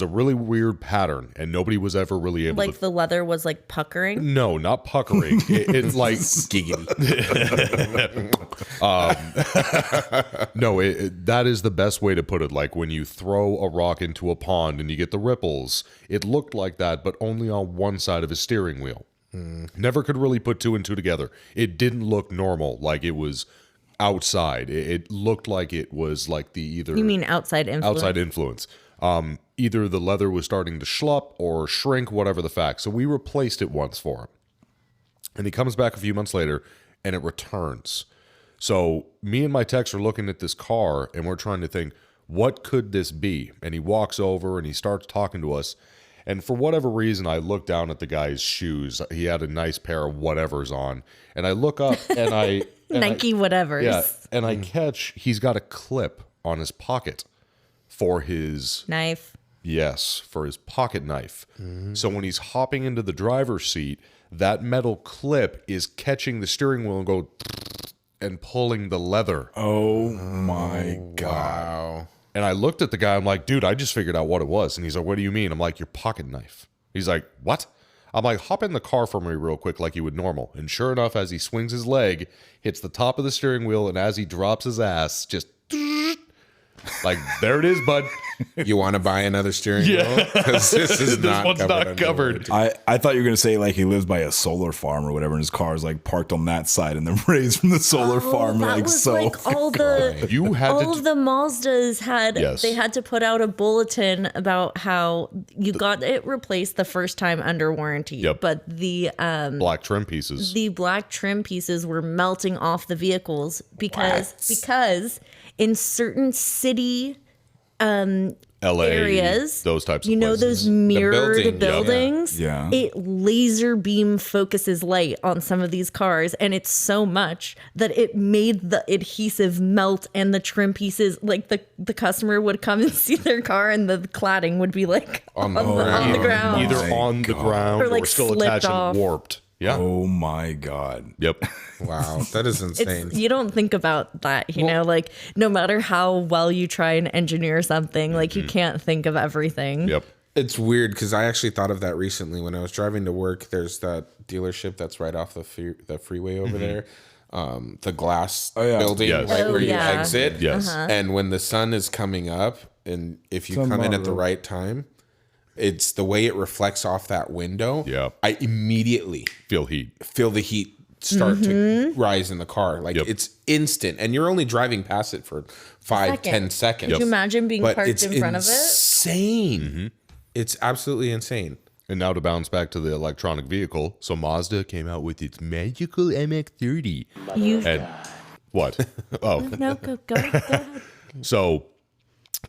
a really weird pattern, and nobody was ever really able Like to. the leather was like puckering. No, not puckering. It's like Giggity. No, that is the best way to put it. Like when you throw a rock into a pond and you get the ripples, it looked like that, but only on one side of his steering wheel. Never could really put two and two together. It didn't look normal, like it was outside. It looked like it was like You mean outside influence? outside influence. Either the leather was starting to schlup or shrink, whatever the fact. So we replaced it once for him. And he comes back a few months later and it returns. So me and my techs are looking at this car and we're trying to think, what could this be? And he walks over and he starts talking to us. And for whatever reason, I look down at the guy's shoes. He had a nice pair of whatevers on. And I look up and I... Nike whatevers. Yeah, and I catch he's got a clip on his pocket for his... Knife. Yes, for his pocket knife. So when he's hopping into the driver's seat, that metal clip is catching the steering wheel and go and pulling the leather. Oh my God. Wow. And I looked at the guy. I'm like, dude, I just figured out what it was. And he's like, what do you mean? I'm like, your pocket knife. He's like, what? I'm like, hop in the car for me real quick like you would normal. And sure enough, as he swings his leg, hits the top of the steering wheel, and as he drops his ass, just like, there it is, bud. You want to buy another steering wheel? Because this is This one's not covered. I thought you were going to say like he lives by a solar farm or whatever, and his car is like parked on that side and the rays from the solar farm are that like was so. like all the You had all to. of the Mazdas had Yes. they had to put out a bulletin about how you got it replaced the first time under warranty. Yep. But the black trim pieces. the black trim pieces were melting off the vehicles because in certain city LA, areas, those types of you know, places. those mirrored building, yeah. buildings. Yeah. It laser beam focuses light on some of these cars, and it's so much that it made the adhesive melt, and the trim pieces, like the customer would come and see their car, and the cladding would be like on the ground. Either my on the God. ground Or, like, or still slipped attached off. and warped. Yeah. Oh my God. Yep. Wow, that is insane. You don't think about that, you know, like no matter how well you try and engineer something, like you can't think of everything. Yep. It's weird because I actually thought of that recently when I was driving to work. There's that dealership that's right off the freeway over there. The glass building Yes. right Oh, where you yeah. exit. Yes. And when the sun is coming up, and if you come in at the right time, it's the way it reflects off that window. Yeah. I immediately Feel heat. feel the heat start to rise in the car. Like Yep. it's instant, and you're only driving past it for 5-10 seconds. Could you imagine being But parked it's in front of it? insane. It's absolutely insane. And now to bounce back to the electronic vehicle. So Mazda came out with its magical MX30. And what? Oh, No, go ahead. so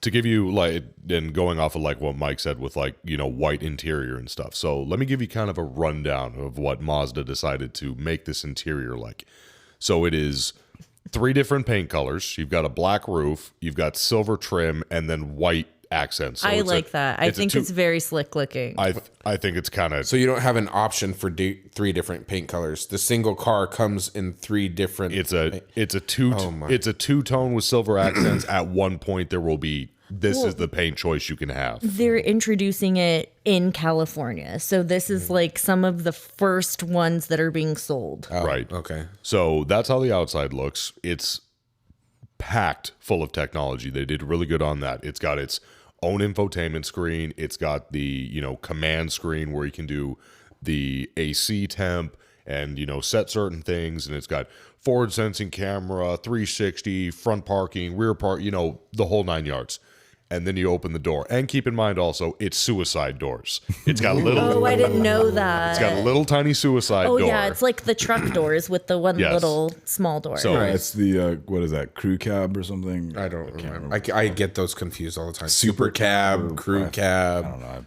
to give you like, and going off of like what Mike said with like, you know, white interior and stuff. So let me give you kind of a rundown of what Mazda decided to make this interior like. So it is 3 different paint colors. You've got a black roof, you've got silver trim, and then white accents. So I like that. I think it's very slick looking. I think it's kind of So you don't have an option for 3 different paint colors. The single car comes in 3 different. it's a two-tone with silver accents. At one point there will be this is the paint choice you can have. They're introducing it in California. So this is like some of the first ones that are being sold. Right. Okay. So that's how the outside looks. It's packed full of technology. They did really good on that. It's got its own infotainment screen. It's got the, you know, command screen where you can do the AC temp and, you know, set certain things. And it's got forward sensing camera, 360, front parking, rear park, you know, the whole 9 yards. And then you open the door. And keep in mind also, it's suicide doors. It's got little. Oh, I didn't know that. It's got a little tiny suicide door. Oh yeah, it's like the truck doors with the one Yes. little small door. So It's the what is that, crew cab or something? I don't remember. I get those confused all the time. Super cab, crew cab. I don't know.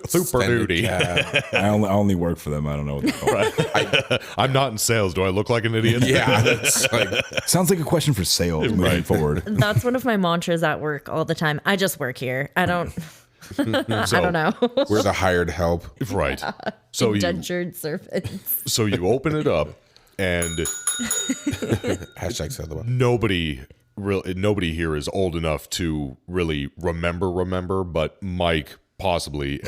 Super extended duty. cab. I only work for them. I don't know what they're called. I'm not in sales. Do I look like an idiot? Yeah, that's like Sounds like a question for sales moving forward. That's one of my mantras at work all the time. I just work here. I don't I don't know. we're the hired help. Right. So Indentured servants. you open it up and Hashtag sell the book. nobody here is old enough to really remember, but Mike possibly.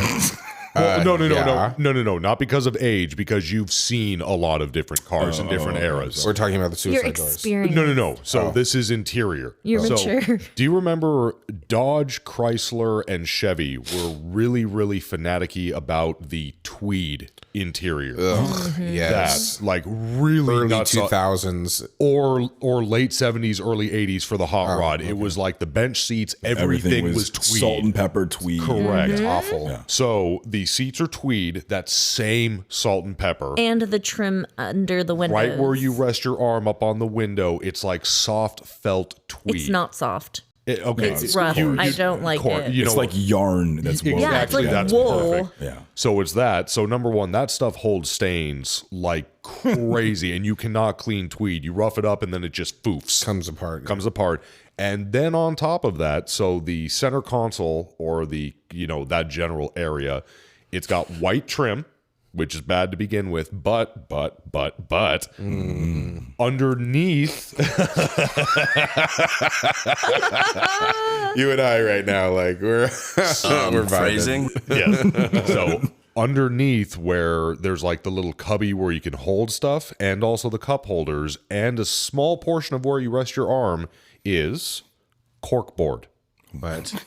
Well, no, not because of age, because you've seen a lot of different cars in different eras. We're talking about the Your suicide doors. experience. No. So this is interior. You're so, mature. Do you remember Dodge, Chrysler, and Chevy were really, really fanaticky about the Tweed interior? Yes. That, like, really Early nuts 2000s. or late 70s, early 80s for the hot rod. It was like the bench seats, everything was Tweed. salt and pepper Tweed. Correct. Awful. Yeah. So the seats are Tweed, that same salt and pepper. And the trim under the windows. Right where you rest your arm up on the window, it's like soft felt tweed. It's not soft. Okay. It's rough. I don't like it. You It's know, like yarn that's woven. Yeah, it's like that's wool. perfect. Yeah. So it's that. So number one, that stuff holds stains like crazy, and you cannot clean Tweed. You rough it up, and then it just foofs. Comes apart. And then on top of that, so the center console or the, you know, that general area, it's got white trim. which is bad to begin with. But underneath, you and I right now, like we're phrasing. Yeah. So underneath where there's like the little cubby where you can hold stuff, and also the cup holders, and a small portion of where you rest your arm is corkboard. But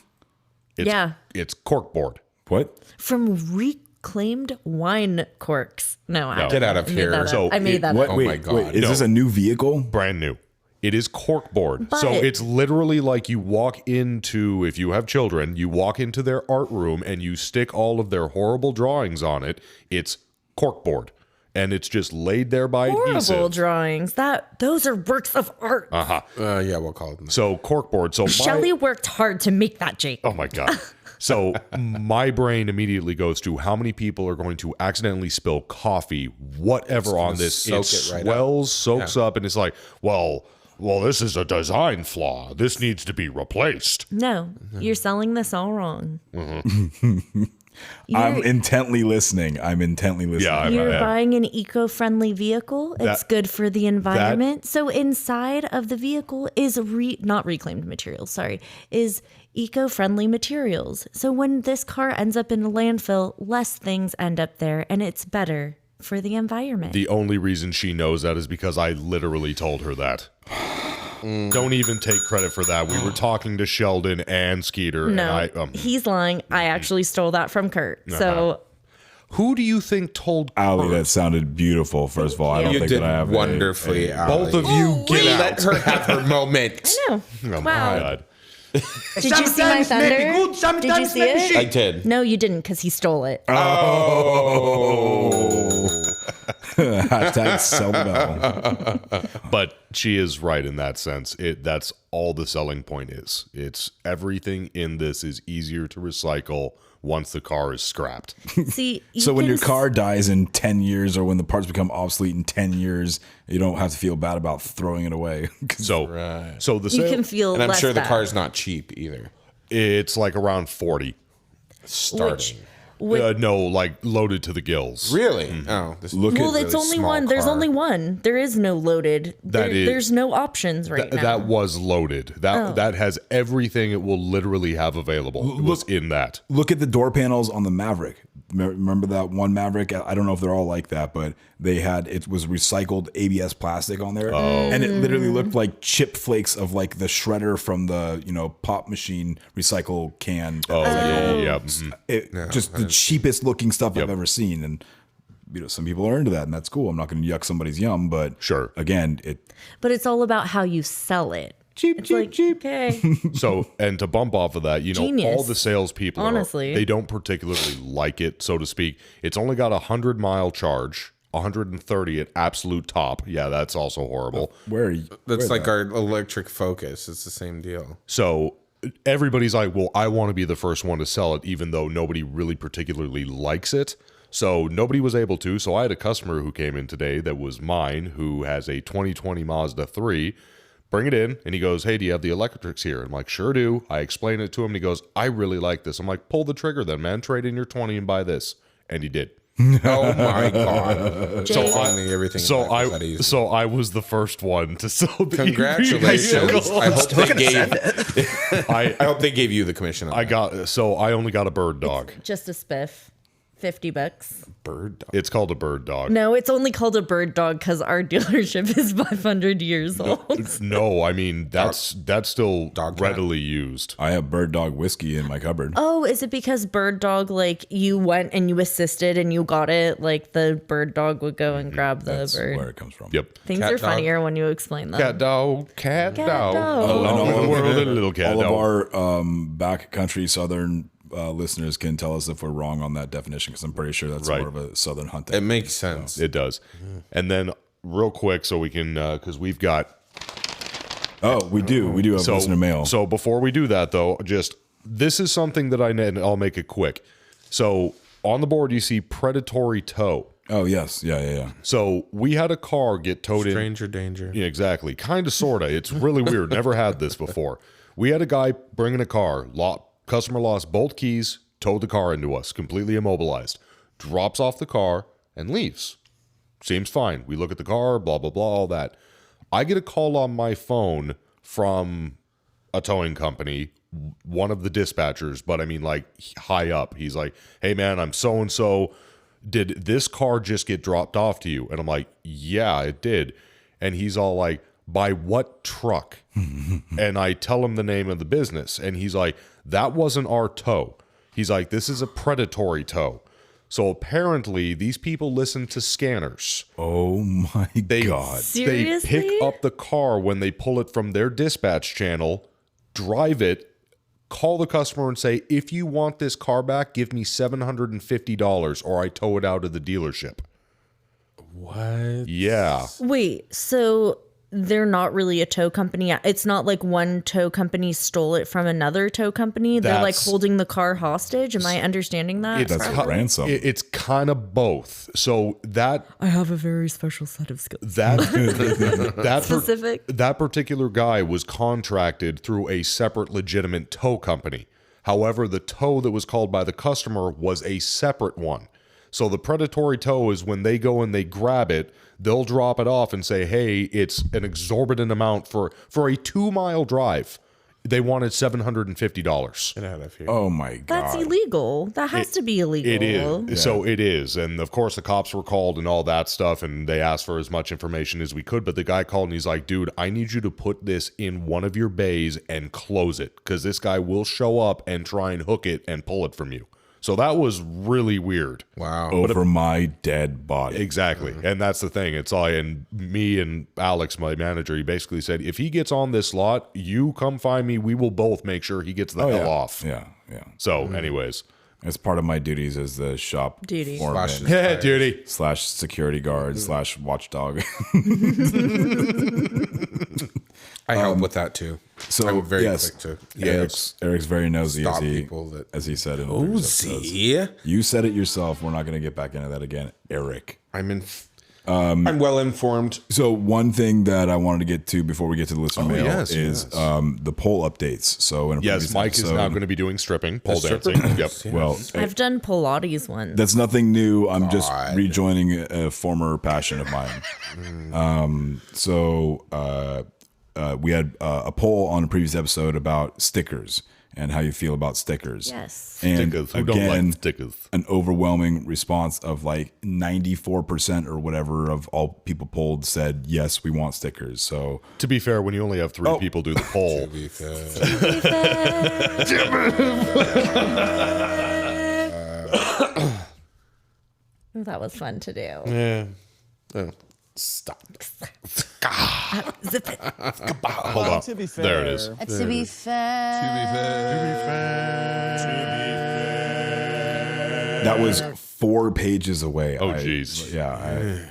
It's corkboard. What? From reclaimed wine corks. No. Get out of here. I made that What? up. Wait, my God. wait, is this a new vehicle? Brand new. It is corkboard. But- So it's literally like you walk into, if you have children, you walk into their art room and you stick all of their horrible drawings on it. It's corkboard. And it's just laid there by Horrible adhesive. drawings. Those are works of art. Yeah, we'll call it that. So corkboard. So Shelley worked hard to make that, Jake. Oh my God. So my brain immediately goes to how many people are going to accidentally spill coffee, whatever on this. It soak it right swells, soaks up, and it's like, well, this is a design flaw. This needs to be replaced. No, you're selling this all wrong. I'm intently listening. Yeah, You're buying an eco-friendly vehicle. It's good for the environment. So inside of the vehicle is not reclaimed materials, is eco-friendly materials. So when this car ends up in a landfill, less things end up there, and it's better for the environment. The only reason she knows that is because I literally told her that. Don't even take credit for that. We were talking to Sheldon and Skeeter. No, and he's lying. I actually stole that from Kurt. So who do you think told Ali, Kurt? that sounded beautiful. First of all, I don't You think did that I have wonderfully, Ali. Both of you get out. Let her have her moment. I know. Oh my Wow. God. Did you see my thunder? Did you see it? I did. No, you didn't, because he stole it. Hashtag sell the bell. But she is right in that sense. That's all the selling point is. It's everything in this is easier to recycle once the car is scrapped. See, So when your car dies in 10 years or when the parts become obsolete in 10 years, you don't have to feel bad about throwing it away. So the you sale, can feel And I'm less sure the bad. car's not cheap either. it's like around 40. Starting. No, like loaded to the gills. Really? Oh, this Look Well, at it's only one. There's only one. There is no loaded. There's no options right now. That was loaded. That has everything it will literally have available. It was in that. Look at the door panels on the Maverick. Remember that one Maverick? I don't know if they're all like that, but it was recycled ABS plastic on there, and it literally looked like chip flakes of like the shredder from the pop machine recycle can. Just the cheapest looking stuff I've ever seen, and some people are into that, and that's cool. I'm not going to yuck somebody's yum, but Sure. Again, But it's all about how you sell it. cheap. Okay. So, and to bump off of that, Genius. all the salespeople, Honestly. they don't particularly like it, so to speak. It's only got 100-mile charge, 130 at absolute top. Yeah, that's also horrible. Where are you? That's where like our electric Focus. It's the same deal. So everybody's like, well, I want to be the first one to sell it, even though nobody really particularly likes it. So nobody was able to. So I had a customer who came in today that was mine, who has a 2020 Mazda 3. Bring it in, and he goes, hey, do you have the electrics here? I'm like, sure do. I explain it to him, and he goes, I really like this. I'm like, pull the trigger then, man. Trade in your 20 and buy this. And he did. Oh my God! Jay. Finally, everything. So in life is that easy. I was the first one to sell the Congratulations! I hope they gave. I I hope they gave you the commission. On I only got a bird dog. Just a spiff. $50. bird dog. It's called a bird dog. No, it's only called a bird dog because our dealership is 500 years old. No, I mean that's still Dog readily used. I have bird dog whiskey in my cupboard. Oh, is it because bird dog, like you went and you assisted and you got it? Like the bird dog would go and grab the That's bird. where it comes from. Yep. Things Cat are dog. funnier when you explain them. Cat dog, cat dog. dog. Alone in the world, a little cat All dog. of our backcountry southern listeners can tell us if we're wrong on that definition, because I'm pretty sure that's Right. more of a southern hunt It thing. makes sense. It does. And then real quick, so we can, because we've got. Oh, we do have listener mail. So before we do that, though, this is something that and I'll make it quick. So on the board, you see Predatory Tow. Oh yes, yeah. So we had a car get towed in. Stranger danger. Yeah, exactly. Kind of, sort of. It's really weird. Never had this before. We had a guy bringing a car. Customer lost both keys, towed the car into us, completely immobilized. Drops off the car, and leaves. Seems fine. We look at the car, blah, blah, blah, all that. I get a call on my phone from a towing company, one of the dispatchers, but I mean like high up. He's like, hey man, I'm so-and-so. Did this car just get dropped off to you? And I'm like, yeah, it did. And he's all like, by what truck? And I tell him the name of the business. And he's like, that wasn't our tow. He's like, this is a predatory tow. So apparently these people listen to scanners. Oh my God. Seriously? They pick up the car when they pull it from their dispatch channel, drive it, call the customer and say, if you want this car back, give me $750 or I tow it out of the dealership. What? Yeah. Wait, so they're not really a tow company? It's not like one tow company stole it from another tow company? They're like holding the car hostage? Am I understanding that? That's ransom. It's kind of both. So that I have a very special set of skills. That particular guy was contracted through a separate legitimate tow company. However, the tow that was called by the customer was a separate one. So the predatory tow is when they go and they grab it, they'll drop it off and say, hey, it's an exorbitant amount for a 2-mile drive. They wanted $750. Get out of here. Oh my God. That's illegal. That has to be illegal. It is. Yeah. So it is. And of course the cops were called and all that stuff, and they asked for as much information as we could. But the guy called and he's like, dude, I need you to put this in one of your bays and close it, because this guy will show up and try and hook it and pull it from you. So that was really weird. Wow. Over my dead body. Exactly. And that's the thing. It's all, and me and Alex, my manager, he basically said, if he gets on this lot, you come find me. We will both make sure he gets the hell off. Yeah. Yeah. So anyways. It's part of my duties as the shop Duty. foreman Yeah, duty. / security guard / watchdog. I help with that too. So I'm very quick to Eric's very nosy, stop people that as he said in nosy. You said it yourself. We're not going to get back into that again, Eric. I'm well informed. So one thing that I wanted to get to before we get to the listener mail is the poll updates. So in a previous Mike is now going to be doing stripping, pole dancing. Yep. Yes. Well, I've done Pilates once. That's nothing new. I'm just rejoining a former passion of mine. We had a poll on a previous episode about stickers and how you feel about stickers. Yes. And stickers. Who again, don't like stickers? An overwhelming response of like 94% or whatever of all people polled said, yes, we want stickers. So to be fair, when you only have 3 people do the poll. To be fair. That was fun to do. Yeah. Stop. Zip it. Hold on. To be fair. There it is. To be fair. that was 4 pages away. Oh, jeez.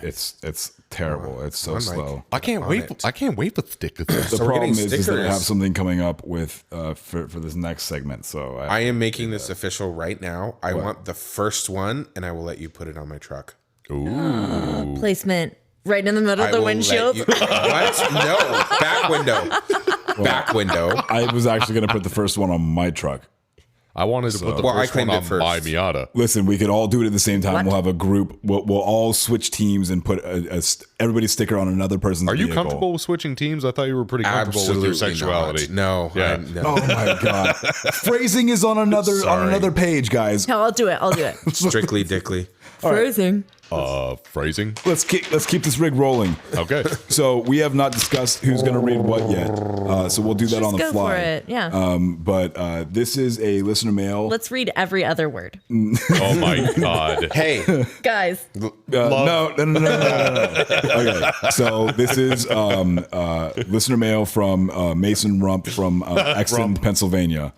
It's terrible. It's so slow. I can't wait. I can't wait for stickers. The problem is that I have something coming up with for this next segment. So I am making this official right now. I want the first one, and I will let you put it on my truck. Ooh. Placement right in the middle of the windshield. What? No, back window. Back window. I was actually going to put the first one on my truck. I wanted to put the first one on my Miata. Listen, we could all do it at the same time. What? We'll have a group. We'll all switch teams and put everybody's sticker on another person's Are you vehicle. comfortable with switching teams? I thought you were pretty comfortable with your sexuality. Not. No. Yeah. No. Oh my God. Phrasing is on another page, guys. No, I'll do it. Strictly dickly. Phrasing. Phrasing. Let's keep this rig rolling. Okay. So we have not discussed who's going to read what yet. So we'll do that on the go fly. for it. Yeah. But this is a listener mail. Let's read every other word. Oh my God. Hey, guys. No. Okay. So this is listener mail from Mason Rump from Exton, Pennsylvania.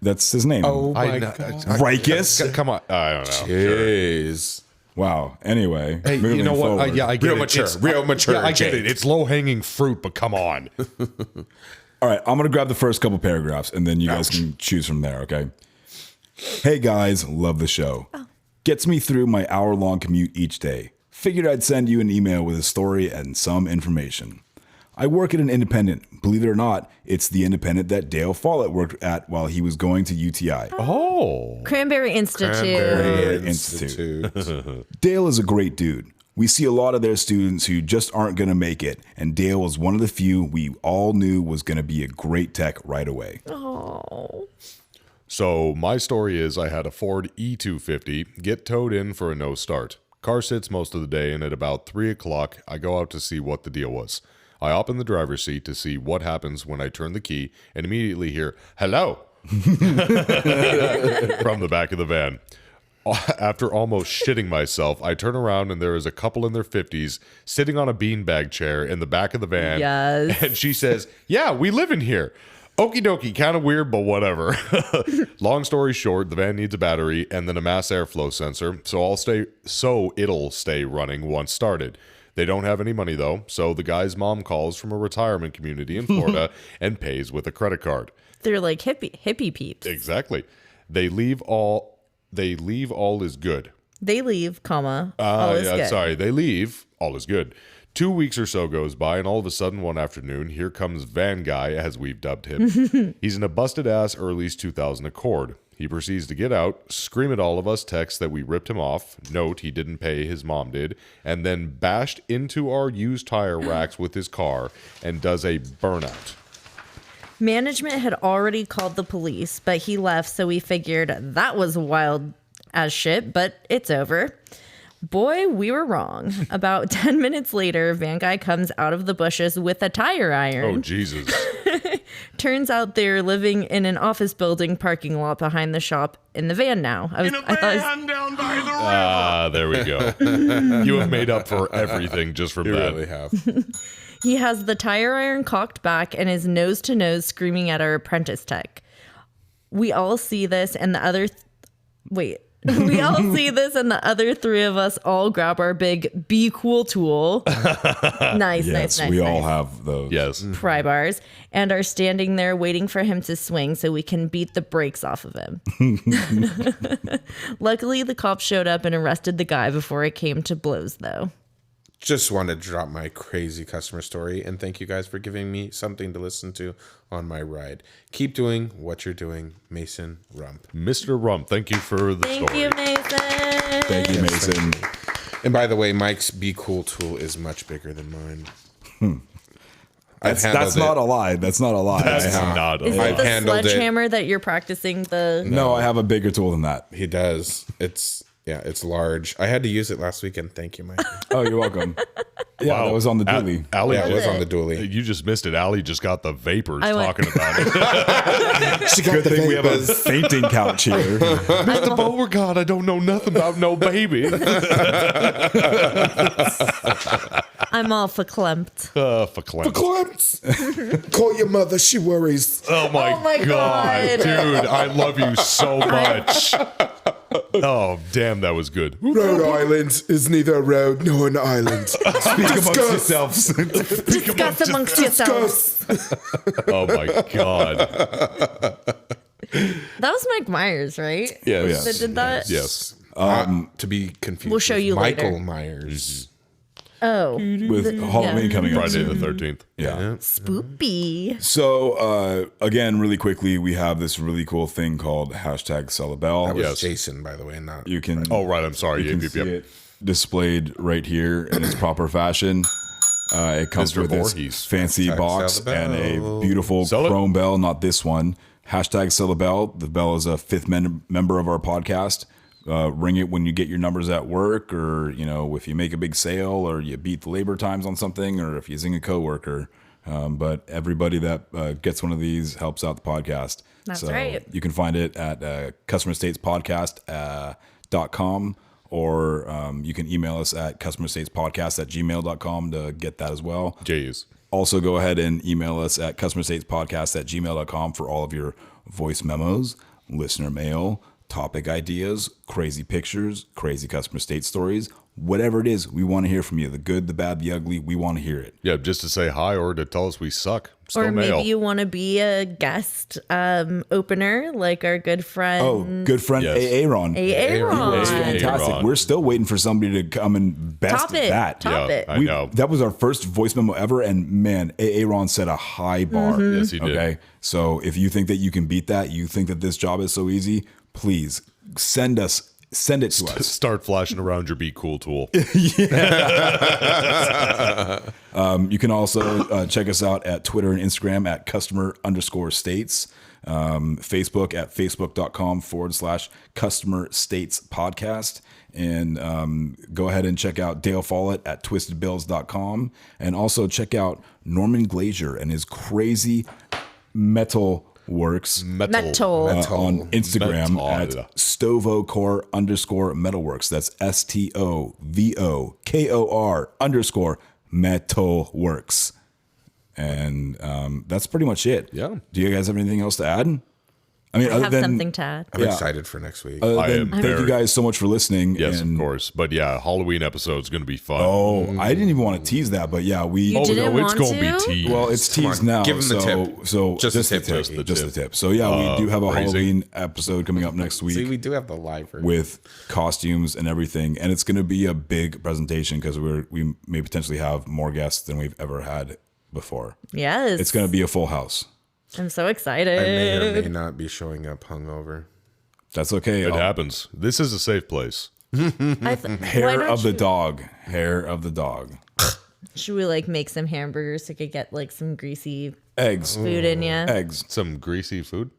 That's his name. oh my God. Rikus? Come on. I don't know. Jeez. Wow. Anyway, Hey, you know what? forward. I get Real it. mature. It's- Real mature, Yeah, I get Jake. it. It's low hanging fruit, but come on. All right, I'm going to grab the first couple paragraphs, and then you guys can choose from there, okay? Hey, guys, love the show. Gets me through my hour-long commute each day. Figured I'd send you an email with a story and some information. I work at an independent. Believe it or not, it's the independent that Dale Follett worked at while he was going to UTI. Oh. Cranberry Institute. Cranberry Institute. Dale is a great dude. We see a lot of their students who just aren't going to make it, and Dale was one of the few we all knew was going to be a great tech right away. Oh. So my story is I had a Ford E250 get towed in for a no start. Car sits most of the day, and at about 3 o'clock, I go out to see what the deal was. I hop in the driver's seat to see what happens when I turn the key and immediately hear, "Hello," from the back of the van. After almost shitting myself, I turn around and there is a couple in their 50s sitting on a beanbag chair in the back of the van. Yes. And she says, "Yeah, we live in here." Okie dokie, kind of weird, but whatever. Long story short, the van needs a battery and then a mass airflow sensor, so it'll stay running once started. They don't have any money though, so the guy's mom calls from a retirement community in Florida and pays with a credit card. They're like hippie peeps. Exactly. They leave all is good. They leave, comma, all is good. Sorry, they leave, all is good. 2 weeks or so goes by, and all of a sudden one afternoon, here comes Van Guy, as we've dubbed him. He's in a busted-ass Early's 2000 Accord. He proceeds to get out, scream at all of us, text that we ripped him off, note he didn't pay, his mom did, and then bashed into our used tire racks with his car and does a burnout. Management had already called the police, but he left, so we figured that was wild as shit, but it's over. Boy, we were wrong. About 10 minutes later, Van Guy comes out of the bushes with a tire iron. Oh, Jesus. Turns out they're living in an office building parking lot behind the shop in the van now. There we go. You have made up for everything just from You that. really have. He has the tire iron cocked back and is nose to nose screaming at our apprentice tech. We all see this and the other... We all see this and the other three of us all grab our big Be Cool tool. Nice. We all have those. Yes. Pry bars and are standing there waiting for him to swing so we can beat the brakes off of him. Luckily, the cops showed up and arrested the guy before it came to blows, though. Just wanted to drop my crazy customer story and thank you guys for giving me something to listen to on my ride. Keep doing what you're doing, Mason Rump. Mr. Rump, thank you for the story. Thank you, Mason. Thank you, Mason. And by the way, Mike's Be Cool tool is much bigger than mine. That's not a lie. That's not a lie. That's not a Is lie. it the sledgehammer that you're practicing the... No, I have a bigger tool than that. He does. It's large. I had to use it last weekend. Thank you, Mike. Oh, you're welcome. Yeah, Wow. that was on the dually. Allie, Yeah, it was on the dually. You just missed it. Allie just got the vapors I went- talking about it. She got Good thing we have a fainting couch here. Mr. Beauregard, I don't know nothing about no baby. I'm all verklempt. For Clem. Clamps. Call your mother. She worries. Oh my God. Dude, I love you so much. Oh, damn, that was good. Rhode Island is neither a road nor an island. Speak amongst yourselves. Discuss amongst yourselves. Oh my God. That was Mike Myers, right? Yes. That did that? Yes. To be confused. We'll show with you Michael later. Myers. Oh. With Halloween coming up Friday soon. the 13th. Yeah. Spoopy. So, again, really quickly, we have this really cool thing called #Celebel. That was Yes. Jason, by the way, not. You can. Oh, right. I'm sorry. You can Yep, see yep. it displayed right here in its proper fashion. It comes Mr. with this Voorhees. fancy Hashtag box sell the and a bell. beautiful Sell it. chrome bell, not this one. #Celebel. The bell is a fifth member of our podcast. Ring it when you get your numbers at work, or if you make a big sale, or you beat the labor times on something, or if you zing a coworker. But everybody that gets one of these helps out the podcast. That's right. You can find it at customerstatespodcast.com, or you can email us at customerstatespodcast@gmail.com to get that as well. Jeez. Also, go ahead and email us at customerstatespodcast@gmail.com for all of your voice memos, listener mail, topic ideas, crazy pictures, crazy customer state stories, whatever it is, we want to hear from you. The good, the bad, the ugly, we want to hear it. Yeah, just to say hi or to tell us we suck. Still Or maybe mail. you want to be a guest opener, like our good friend. Oh, good friend Yes. Aaron. Aaron. It's fantastic. Aaron. We're still waiting for somebody to come and best Top it. that. Top it. I know. That was our first voice memo ever, and man, Aaron set a high bar. Yes, he did. Okay, so if you think that you can beat that, you think that this job is so easy, please send it to us. Start flashing around your Be Cool tool. You can also check us out at Twitter and Instagram at customer_states. Facebook at facebook.com/customer states podcast. And go ahead and check out Dale Follett at twistedbills.com. And also check out Norman Glazier and his crazy metal works Metal. on Instagram Metal. at stovokor_metalworks. That's STOVOKOR_metalworks. And that's pretty much it. Yeah. Do you guys have anything else to add? I mean, I other have than something to add. I'm Yeah. excited for next week. other I than am thank you very- guys so much for listening. Yes, and, of course. But yeah, Halloween episode is going to be fun. Oh, I didn't even want to tease that, but yeah, we. You didn't it's want gonna to? be teased. Well, it's Come on, teased now. give 'em the tip. So Just just the the tip, tip. Jake. Just the tip. So yeah, we do have a phrasing. Halloween episode coming up next week. See, we do have the live version. With costumes and everything, and it's going to be a big presentation because we may potentially have more guests than we've ever had before. Yes. It's going to be a full house. I'm so excited. I may or may not be showing up hungover. That's okay. It happens. This is a safe place. Hair of the dog. Hair of the dog. Should we like make some hamburgers so we could get like some greasy Eggs. food in you? Eggs. Some greasy food.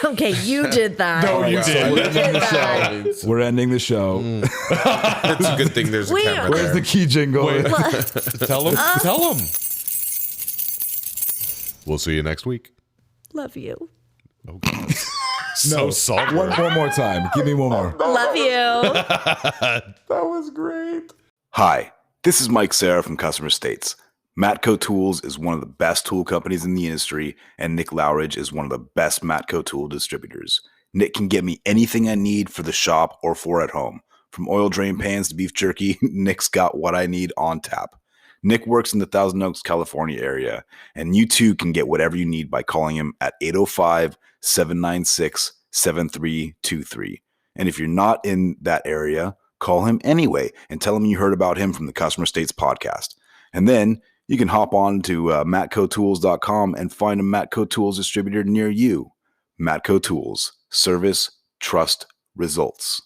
Okay, you did that. No, you did. You did that. We're ending the show. It's a good thing there's a Wait, camera Where's there. the key jingle? Tell him. Tell him. We'll see you next week. Love you. Oh, God. So salty. One more time. Give me one more. Love you. That was great. Hi, this is Mike Serra from Customer States. Matco Tools is one of the best tool companies in the industry, and Nick Lowridge is one of the best Matco tool distributors. Nick can get me anything I need for the shop or for at home. From oil drain pans to beef jerky, Nick's got what I need on tap. Nick works in the Thousand Oaks, California area, and you too can get whatever you need by calling him at 805-796-7323. And if you're not in that area, call him anyway and tell him you heard about him from the Customer States podcast. And then you can hop on to matcotools.com and find a Matco Tools distributor near you. Matco Tools. Service, trust, results.